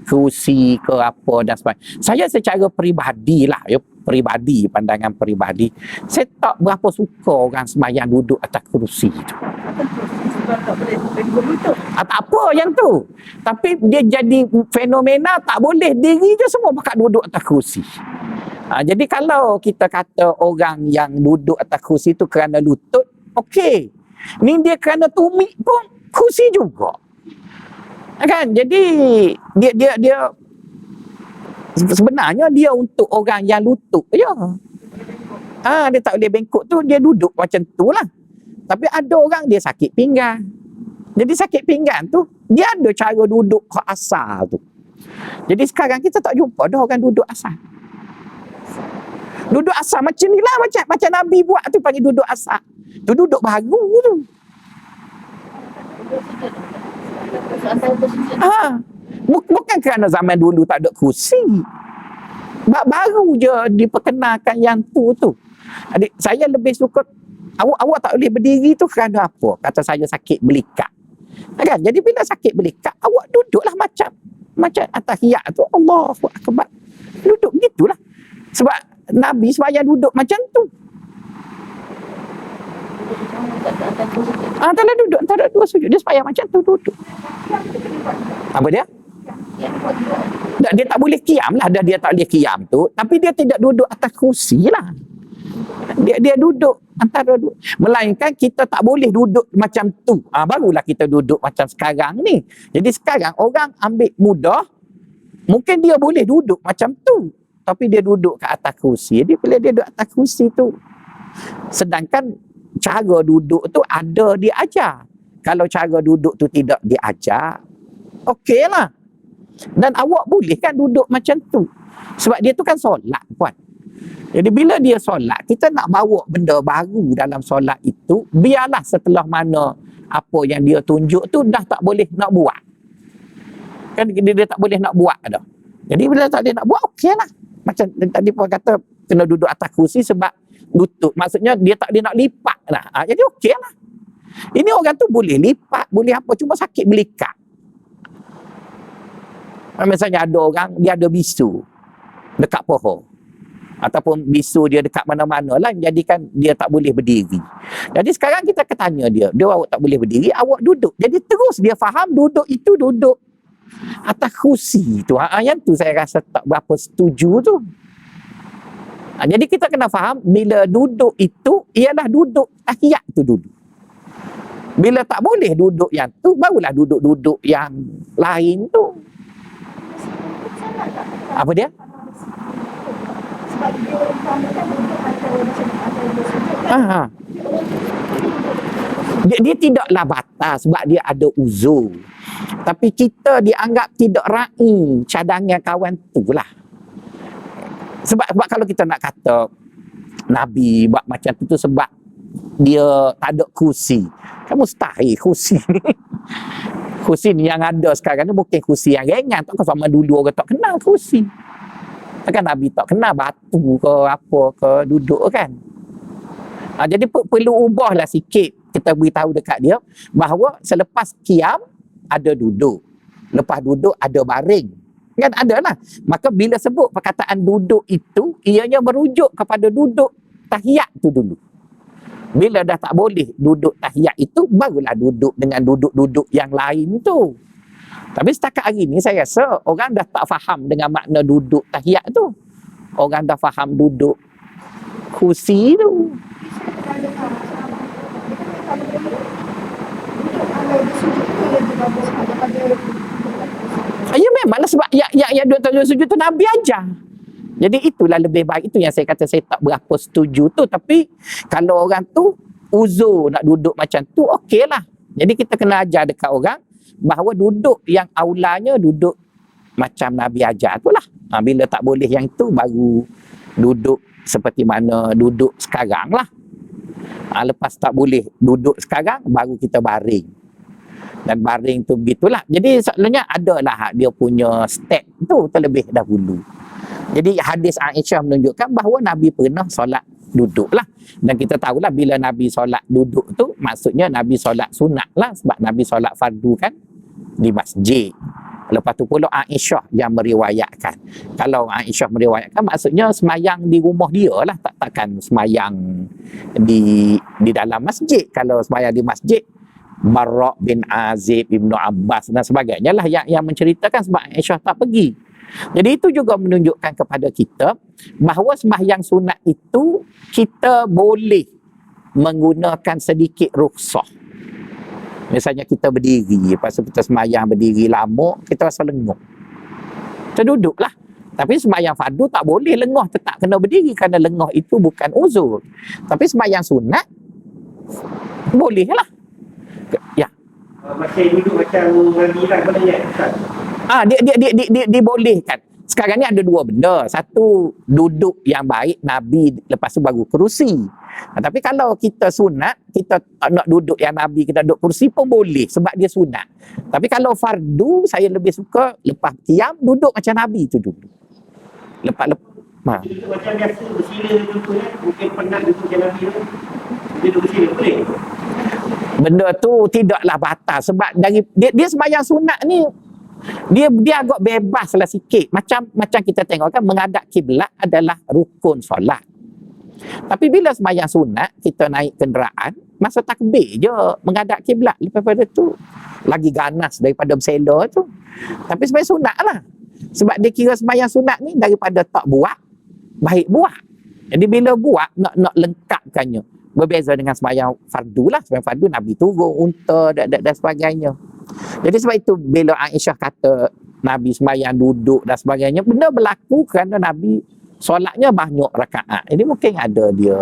kerusi ke apa dan sebagainya. Saya secara peribadi lah, ya, peribadi, pandangan peribadi, saya tak berapa suka orang sembahyang duduk atas kerusi tu. Sebab tak boleh lutut. Tak apa yang tu, tapi dia jadi fenomena tak boleh diri je semua pakat duduk atas kerusi. Jadi kalau kita kata orang yang duduk atas kerusi tu kerana lutut, okey. Ni dia kerana tumit pun kerusi juga. Kan? Jadi dia sebenarnya dia untuk orang yang lutut je. Dia tak boleh bengkok tu, dia duduk macam tu lah. Tapi ada orang dia sakit pinggang. Jadi sakit pinggang tu, dia ada cara duduk ke asal tu. Jadi sekarang kita tak jumpa dah orang duduk asal. Duduk asal macam ni lah, macam Nabi buat tu, panggil duduk asal. Tu duduk baru tu. Bukan kerana zaman dulu tak ada kursi. Baru je diperkenalkan yang tu. Adik, saya lebih suka awak tak boleh berdiri tu kerana apa? Kata saya sakit belikat. Kan? Jadi bila sakit belikat, awak duduklah macam atahiyat tu. Allahu akbar. Duduk gitulah. Sebab Nabi sembahyang duduk macam tu. Antara duduk antara dua sujud, dia sembahyang macam tu, duduk. Apa dia? Dia tak boleh qiyam lah. Dia tak boleh qiyam tu, tapi dia tidak duduk atas kursi lah. Dia duduk antara dua. Melainkan kita tak boleh duduk macam tu. Barulah kita duduk macam sekarang ni. Jadi sekarang orang ambil mudah, mungkin dia boleh duduk macam tu, tapi dia duduk ke atas kursi. Jadi bila dia duduk atas kursi tu, sedangkan cara duduk tu ada diajar. Kalau cara duduk tu tidak diajar, okey lah. Dan awak boleh kan duduk macam tu. Sebab dia tu kan solat puan. Jadi bila dia solat, kita nak bawa benda baru dalam solat itu, biarlah setelah mana apa yang dia tunjuk tu dah tak boleh nak buat. Kan dia tak boleh nak buat dah. Jadi bila tak boleh nak buat, okey lah. Macam tadi pun kata kena duduk atas kursi sebab lutut. Maksudnya dia tak boleh nak lipat lah. Jadi okey lah. Ini orang tu boleh lipat, boleh apa, cuma sakit belikat. Misalnya ada orang, dia ada bisu dekat pohon. Ataupun bisu dia dekat mana-mana lah, jadikan dia tak boleh berdiri. Jadi sekarang kita tanya dia awak tak boleh berdiri, awak duduk. Jadi terus dia faham duduk itu duduk atas kursi tu. Yang tu saya rasa tak berapa setuju tu. Jadi kita kena faham, bila duduk itu ialah duduk tahiyat tu dulu. Bila tak boleh duduk yang tu, barulah duduk-duduk yang lain tu. Apa dia? sebab dia utamakan untuk antara macam antara dia sujud kan. Ha. Dia tidaklah batal sebab dia ada uzur. Tapi kita dianggap tidak ra'i cadangan kawan tu lah. Sebab kalau kita nak kata Nabi buat macam tu sebab dia tak ada kursi. Kan mustahil kursi ni. Kursi ni yang ada sekarang ni bukan kursi yang ringan. Takkan sama dulu orang tak kenal kursi. Takkan Nabi tak kenal batu ke apa ke duduk kan. Jadi perlu ubahlah sikit. Kita beritahu dekat dia bahawa selepas qiyam ada duduk. Lepas duduk ada baring. Kan ada lah. Maka bila sebut perkataan duduk itu, ianya merujuk kepada duduk tahiyat tu dulu. Bila dah tak boleh duduk tahiyat itu, barulah duduk dengan duduk-duduk yang lain tu. Tapi setakat hari ni saya rasa orang dah tak faham dengan makna duduk tahiyat tu. Orang dah faham duduk kursi tu. Ya memanglah sebab yang dua tahun sujud tu Nabi ajar. Jadi itulah lebih baik. Itu yang saya kata saya tak berapa setuju tu. Tapi kalau orang tu uzur nak duduk macam tu, okey lah. Jadi kita kena ajar dekat orang bahawa duduk yang aulanya duduk macam Nabi ajar tu lah. Bila tak boleh yang itu baru duduk seperti mana duduk sekarang lah. Lepas tak boleh duduk sekarang baru kita baring. Dan baring tu begitulah. Jadi sebenarnya adalah dia punya step tu terlebih dahulu. Jadi hadis Aisyah menunjukkan bahawa Nabi pernah solat duduk lah. Dan kita tahulah bila Nabi solat duduk tu maksudnya Nabi solat sunat lah. Sebab Nabi solat fardu kan di masjid. Lepas tu pula Aisyah yang meriwayatkan. Kalau Aisyah meriwayatkan maksudnya semayang di rumah dia lah. Takkan semayang di dalam masjid. Kalau semayang di masjid, Barra' bin Azib, Ibnu Abbas dan sebagainya lah yang menceritakan sebab Aisyah tak pergi. Jadi itu juga menunjukkan kepada kita bahawa sembahyang sunat itu kita boleh menggunakan sedikit rukhsah. Misalnya kita berdiri, lepas tu kita sembahyang berdiri lama, kita rasa lenguh. Kita duduklah. Tapi sembahyang fardu tak boleh lengah, tetap kena berdiri kerana lengah itu bukan uzur. Tapi sembahyang sunat bolehlah. Ya. Masih duduk macam Nabi lah sebenarnya, Ustaz. Dia dibolehkan. Sekarang ni ada dua benda. Satu, duduk yang baik Nabi, lepas tu baru kerusi. Tapi kalau kita sunat, kita nak duduk yang Nabi, kita duduk kursi pun boleh sebab dia sunat. Tapi kalau fardu, saya lebih suka lepas qiyam duduk macam Nabi tu dulu. Lepas Duduk macam biasa bersila contohnya, mungkin penat duduk macam Nabi tu. Dia duduk bersila boleh. Benda tu tidaklah batal sebab dari dia sembahyang sunat ni dia agak bebas lah sikit. Macam kita tengok kan menghadap kiblat adalah rukun solat. Tapi bila sembahyang sunat kita naik kenderaan, masa takbir je menghadap kiblat. Lepas pada tu lagi ganas daripada bersela tu. Tapi sembahyang sunat lah. Sebab dia kira sembahyang sunat ni daripada tak buat, baik buat. Jadi bila buat nak lengkapkannya. Berbeza dengan sembahyang fardu lah. Sembahyang fardu Nabi turun unta dan sebagainya. Jadi sebab itu bila Aisyah kata Nabi sembahyang duduk dan sebagainya, benda berlaku kerana Nabi solatnya banyak rakaat. Jadi mungkin ada dia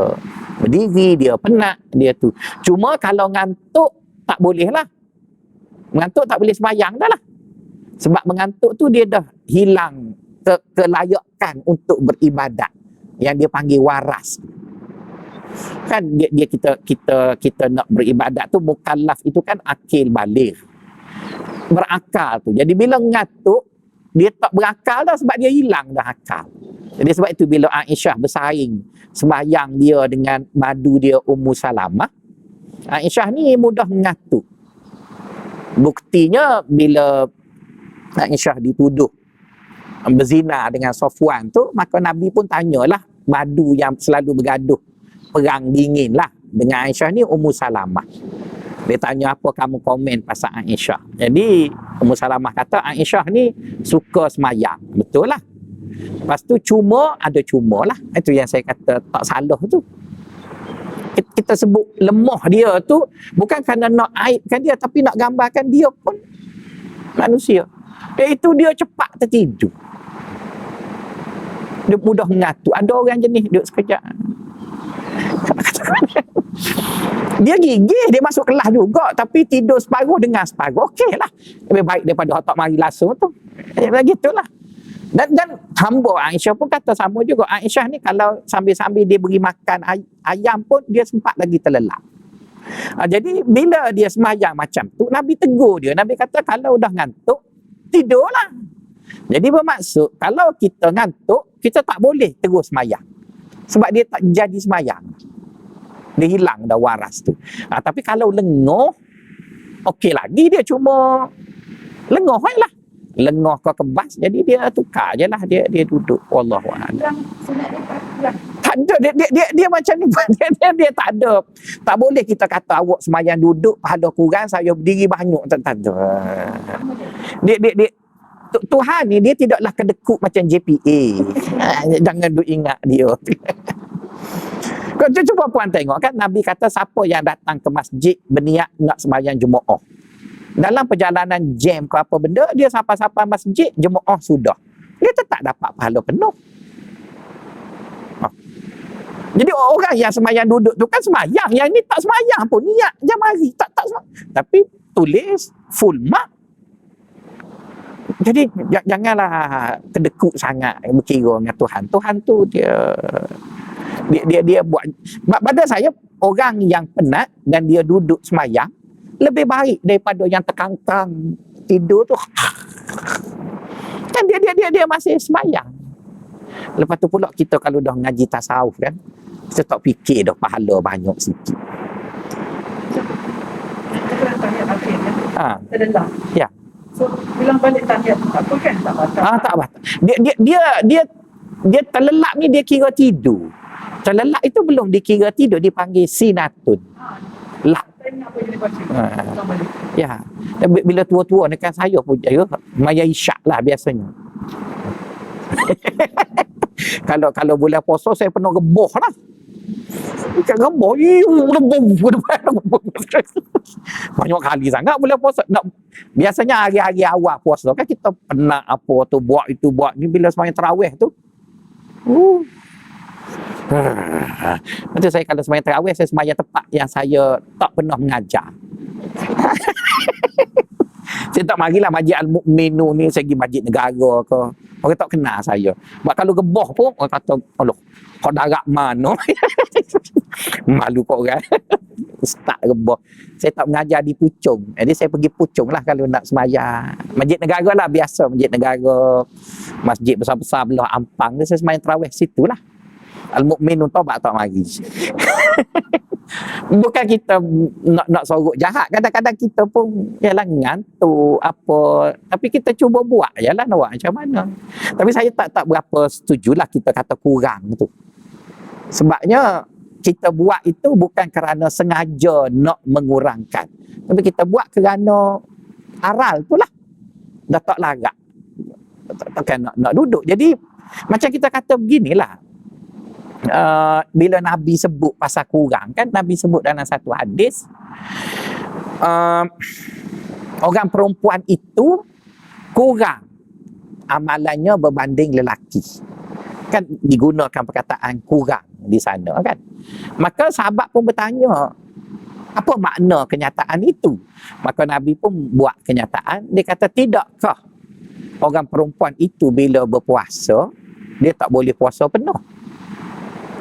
berdiri, dia penat, dia tu. Cuma kalau ngantuk tak boleh lah. Mengantuk tak boleh sembahyang dah lah. Sebab mengantuk tu dia dah hilang kelayakan untuk beribadat yang dia panggil waras. Kan dia kita nak beribadat tu mukallaf itu kan akil baligh. Berakal tu. Jadi bila ngantuk dia tak berakal dah sebab dia hilang dah akal. Jadi sebab itu bila Aisyah bersaing sembahyang dia dengan madu dia Ummu Salamah, Aisyah ni mudah mengantuk. Buktinya bila Aisyah dituduh berzina dengan Safwan tu, maka Nabi pun tanyalah madu yang selalu bergaduh perang dingin lah dengan Aisyah ni Ummu Salamah. Dia tanya apa kamu komen pasal Aisyah. Jadi Ummu Salamah kata Aisyah ni suka semayang. Betul lah. Lepas tu cuma lah. Itu yang saya kata tak salah tu. Kita sebut lemah dia tu bukan kerana nak aibkan dia, tapi nak gambarkan dia pun manusia. Iaitu dia cepat tertidur. Dia mudah mengatur. Ada orang jenis duduk sekejap. Dia gigih, dia masuk kelas juga, tapi tidur separuh dengan separuh. Okey lah. Lebih baik daripada otak mari langsung tu. Begitulah. Dan hamba Aisyah pun kata sama juga. Aisyah ni kalau sambil-sambil dia beri makan ayam pun, dia sempat lagi terlelap. Jadi bila dia semayang macam tu, Nabi tegur dia. Nabi kata kalau dah ngantuk, tidurlah. Jadi bermaksud kalau kita ngantuk, kita tak boleh terus semayang. Sebab dia tak jadi semayang. Dia hilang dah waras tu. Tapi kalau lengoh, okey lagi, dia cuma lengoh lah. Lengoh kau kebas, jadi dia tukar je lah. Dia duduk. Wallahualam. Yang sunat dia kurang. Tak ada. Dia macam ni. Dia tak ada. Tak boleh kita kata awak semayang duduk, pahala kurang, saya berdiri banyak. Tak ada. Dia Tuhan ni dia tidaklah kedekut macam JPA. Jangan duk ingat dia. Kau cuba puan tengok kan, Nabi kata siapa yang datang ke masjid berniat nak sembahyang Jumaat. Dalam perjalanan jam ke apa benda, dia sampai-sampai masjid, Jumaat sudah. Dia tetap dapat pahala penuh. Jadi orang yang sembahyang duduk tu kan sembahyang, yang ni tak sembahyang pun, niat je mari, tak sembahyang. Tapi tulis full mark. Jadi janganlah kedekut sangat berkira dengan Tuhan. Tuhan tu dia buat. Pada saya, orang yang penat dan dia duduk semayang lebih baik daripada yang terkangkang tidur tu. Kan dia masih semayang. Lepas tu pula kita kalau dah ngaji tasawuf kan, kita tak fikir dah pahala banyak sikit. Kita tahiyat akhir kan? Terlelah. Ya. So, bilang balik tahiyat apa kan? Tak batal. Tak batal. Dia terlelap ni dia kira tidur. Terlelap itu belum dikira tidur, dipanggil sinatun. Lap. Saya ingat apa yang dia baca. Bilang balik. Ya. Bila tua-tua dekat saya pun ya, maya isyak lah biasanya. Kalau bulan puasa saya penuh geboh lah. Ikan gembor, banyak kali sangat bulan puasa. Biasanya hari-hari awal puasa kan kita penat apa tu, buat itu, buat ni. Bila sembahyang tarawih tu, nanti saya kalau sembahyang tarawih, saya sembahyang tempat yang saya tak pernah mengajar. Saya tak marilah masjid Al-Mu'minu ni, saya pergi masjid negara ke. Orang tak kenal saya. Sebab kalau geboh pun, orang kata, Allah, kau darat mana? Malu kau orang. Start geboh. Saya tak mengajar di Puchong. Jadi saya pergi Puchong lah kalau nak sembahyang. Masjid negara lah, biasa. Masjid negara. Masjid besar-besar belah Ampang. Saya sembahyang tarawih situ lah. Al-Mu'minun taubat tak mari. Bukan kita nak sorok jahat. Kadang-kadang kita pun yalah ngantuk apa. Tapi kita cuba buat yalah nak buat macam mana. Tapi saya tak berapa setujulah kita kata kurang tu. Sebabnya kita buat itu bukan kerana sengaja nak mengurangkan. Tapi kita buat kerana aral tu lah. Dah tak larat. Takkan nak duduk. Jadi macam kita kata beginilah. Bila Nabi sebut pasal kurang kan, Nabi sebut dalam satu hadis, orang perempuan itu kurang amalannya berbanding lelaki. Kan digunakan perkataan kurang di sana kan. Maka sahabat pun bertanya, apa makna kenyataan itu? Maka Nabi pun buat kenyataan. Dia kata, tidakkah orang perempuan itu bila berpuasa, dia tak boleh puasa penuh?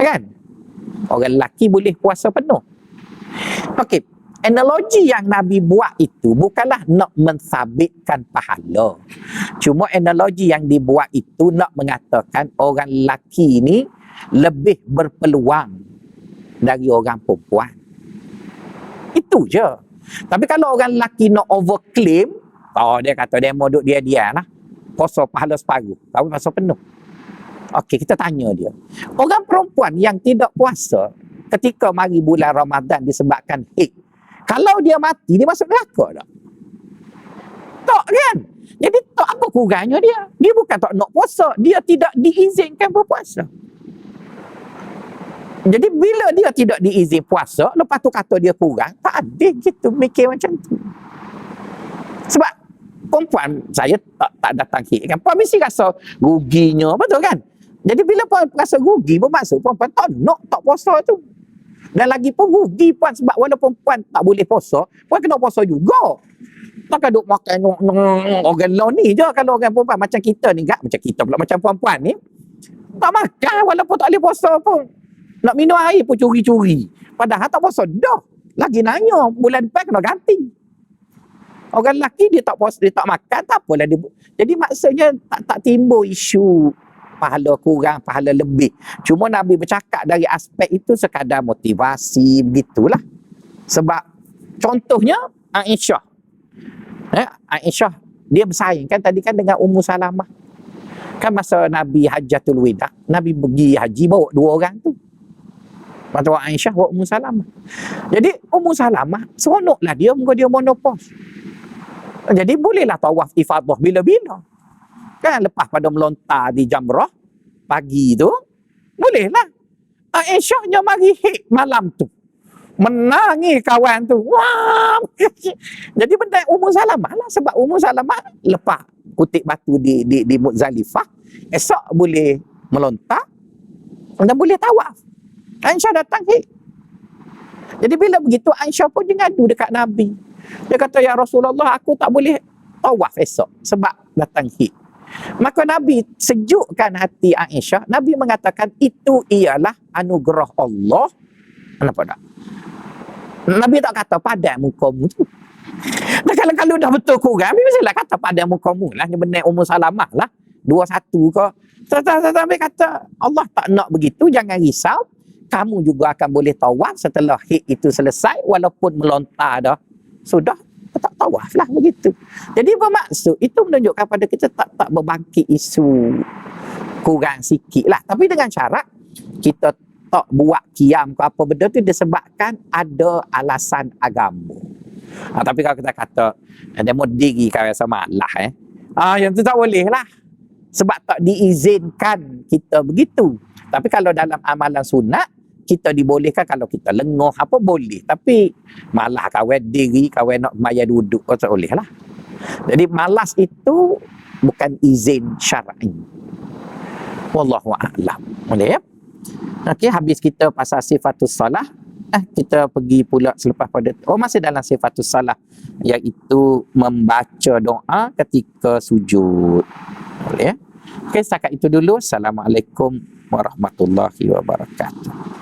Kan? Orang lelaki boleh puasa penuh. Okey, analogi yang Nabi buat itu bukanlah nak mensabitkan pahala. Cuma analogi yang dibuat itu nak mengatakan orang lelaki ni lebih berpeluang dari orang perempuan. Itu je. Tapi kalau orang lelaki nak overclaim, dia kata dia mau duduk dia lah. Puasa pahala separuh, tapi puasa penuh. Okey, kita tanya dia. Orang perempuan yang tidak puasa ketika mari bulan Ramadan disebabkan haid, kalau dia mati, dia masuk neraka tak? Tak kan? Jadi tak apa kurangnya dia. Dia bukan tak nak puasa, dia tidak diizinkan berpuasa. Jadi bila dia tidak diizin puasa, lepas tu kata dia kurang, tak ada gitu mikir macam tu. Sebab perempuan saya tak datang haid kan. Puan mesti rasa ruginya, betul kan? Jadi bila puan rasa rugi, bermaksud puan tak nak tak puasa tu. Dan lagi pun rugi puan sebab walaupun puan tak boleh puasa, puan kena puasa juga. Takkan duk makan orang lain ni je kalau orang perempuan macam kita ni, macam kita pula macam puan-puan ni. Tak makan walaupun tak boleh puasa pun. Nak minum air pun curi-curi. Padahal tak puasa dah. Lagi nanya, bulan depan kena ganti. Orang lelaki dia tak puasa, dia tak makan, tak apalah dia. Jadi maksudnya tak timbul isu pahala kurang, pahala lebih. Cuma Nabi bercakap dari aspek itu sekadar motivasi, begitulah. Sebab contohnya Aisyah. Aisyah, dia bersaing kan tadi kan dengan Ummu Salamah. Kan masa Nabi Hajjatul Wida, Nabi pergi haji bawa 2 orang tu. Masa Aisyah bawa Ummu Salamah. Jadi Ummu Salamah seronoklah dia, muka dia monopos. Jadi bolehlah tawaf ifadah bila-bila. Kan lepas pada melontar di Jamrah pagi tu, bolehlah. Aisyahnya mari hik malam tu. Menangi kawan tu. Wah. Jadi benda Ummu Salamah lah, sebab Ummu Salamah lepas kutip batu di Muzdalifah, esok boleh melontar dan boleh tawaf. Aisyah datang hik. Jadi bila begitu Aisyah pun dia ngadu dekat Nabi. Dia kata, ya Rasulullah, aku tak boleh tawaf esok sebab datang hik. Maka Nabi sejukkan hati Aisyah. Nabi mengatakan itu ialah anugerah Allah. Kenapa tak? Nabi tak kata pada mukamu tu. Dan kalau dah betul kurang, Nabi mestilah kata pada mukamu lah. Dia benar Ummu Salamah lah. 2-1 ke. Nabi kata Allah tak nak begitu, jangan risau. Kamu juga akan boleh tawaf setelah hik itu selesai, walaupun melontar dah. Sudah, tak tawaf lah begitu. Jadi bermaksud, itu menunjukkan pada kita tak berbangkit isu kurang sikit lah. Tapi dengan syarat, kita tak buat qiyam ke apa benda tu disebabkan ada alasan agama. Tapi kalau kita kata, dia mau diri kau rasa malah yang tu tak boleh lah. Sebab tak diizinkan kita begitu. Tapi kalau dalam amalan sunat, kita dibolehkan kalau kita lengoh apa boleh. Tapi malah kawan diri, kawan nak maya duduk, kau tak boleh lah. Jadi malas itu bukan izin syar'i. Wallahu a'lam. Boleh ya? Okey, habis kita pasal sifatus salah. Kita pergi pula selepas pada masih dalam sifatus salah, iaitu membaca doa ketika sujud. Boleh ya? Okey, setakat itu dulu. Assalamualaikum warahmatullahi wabarakatuh.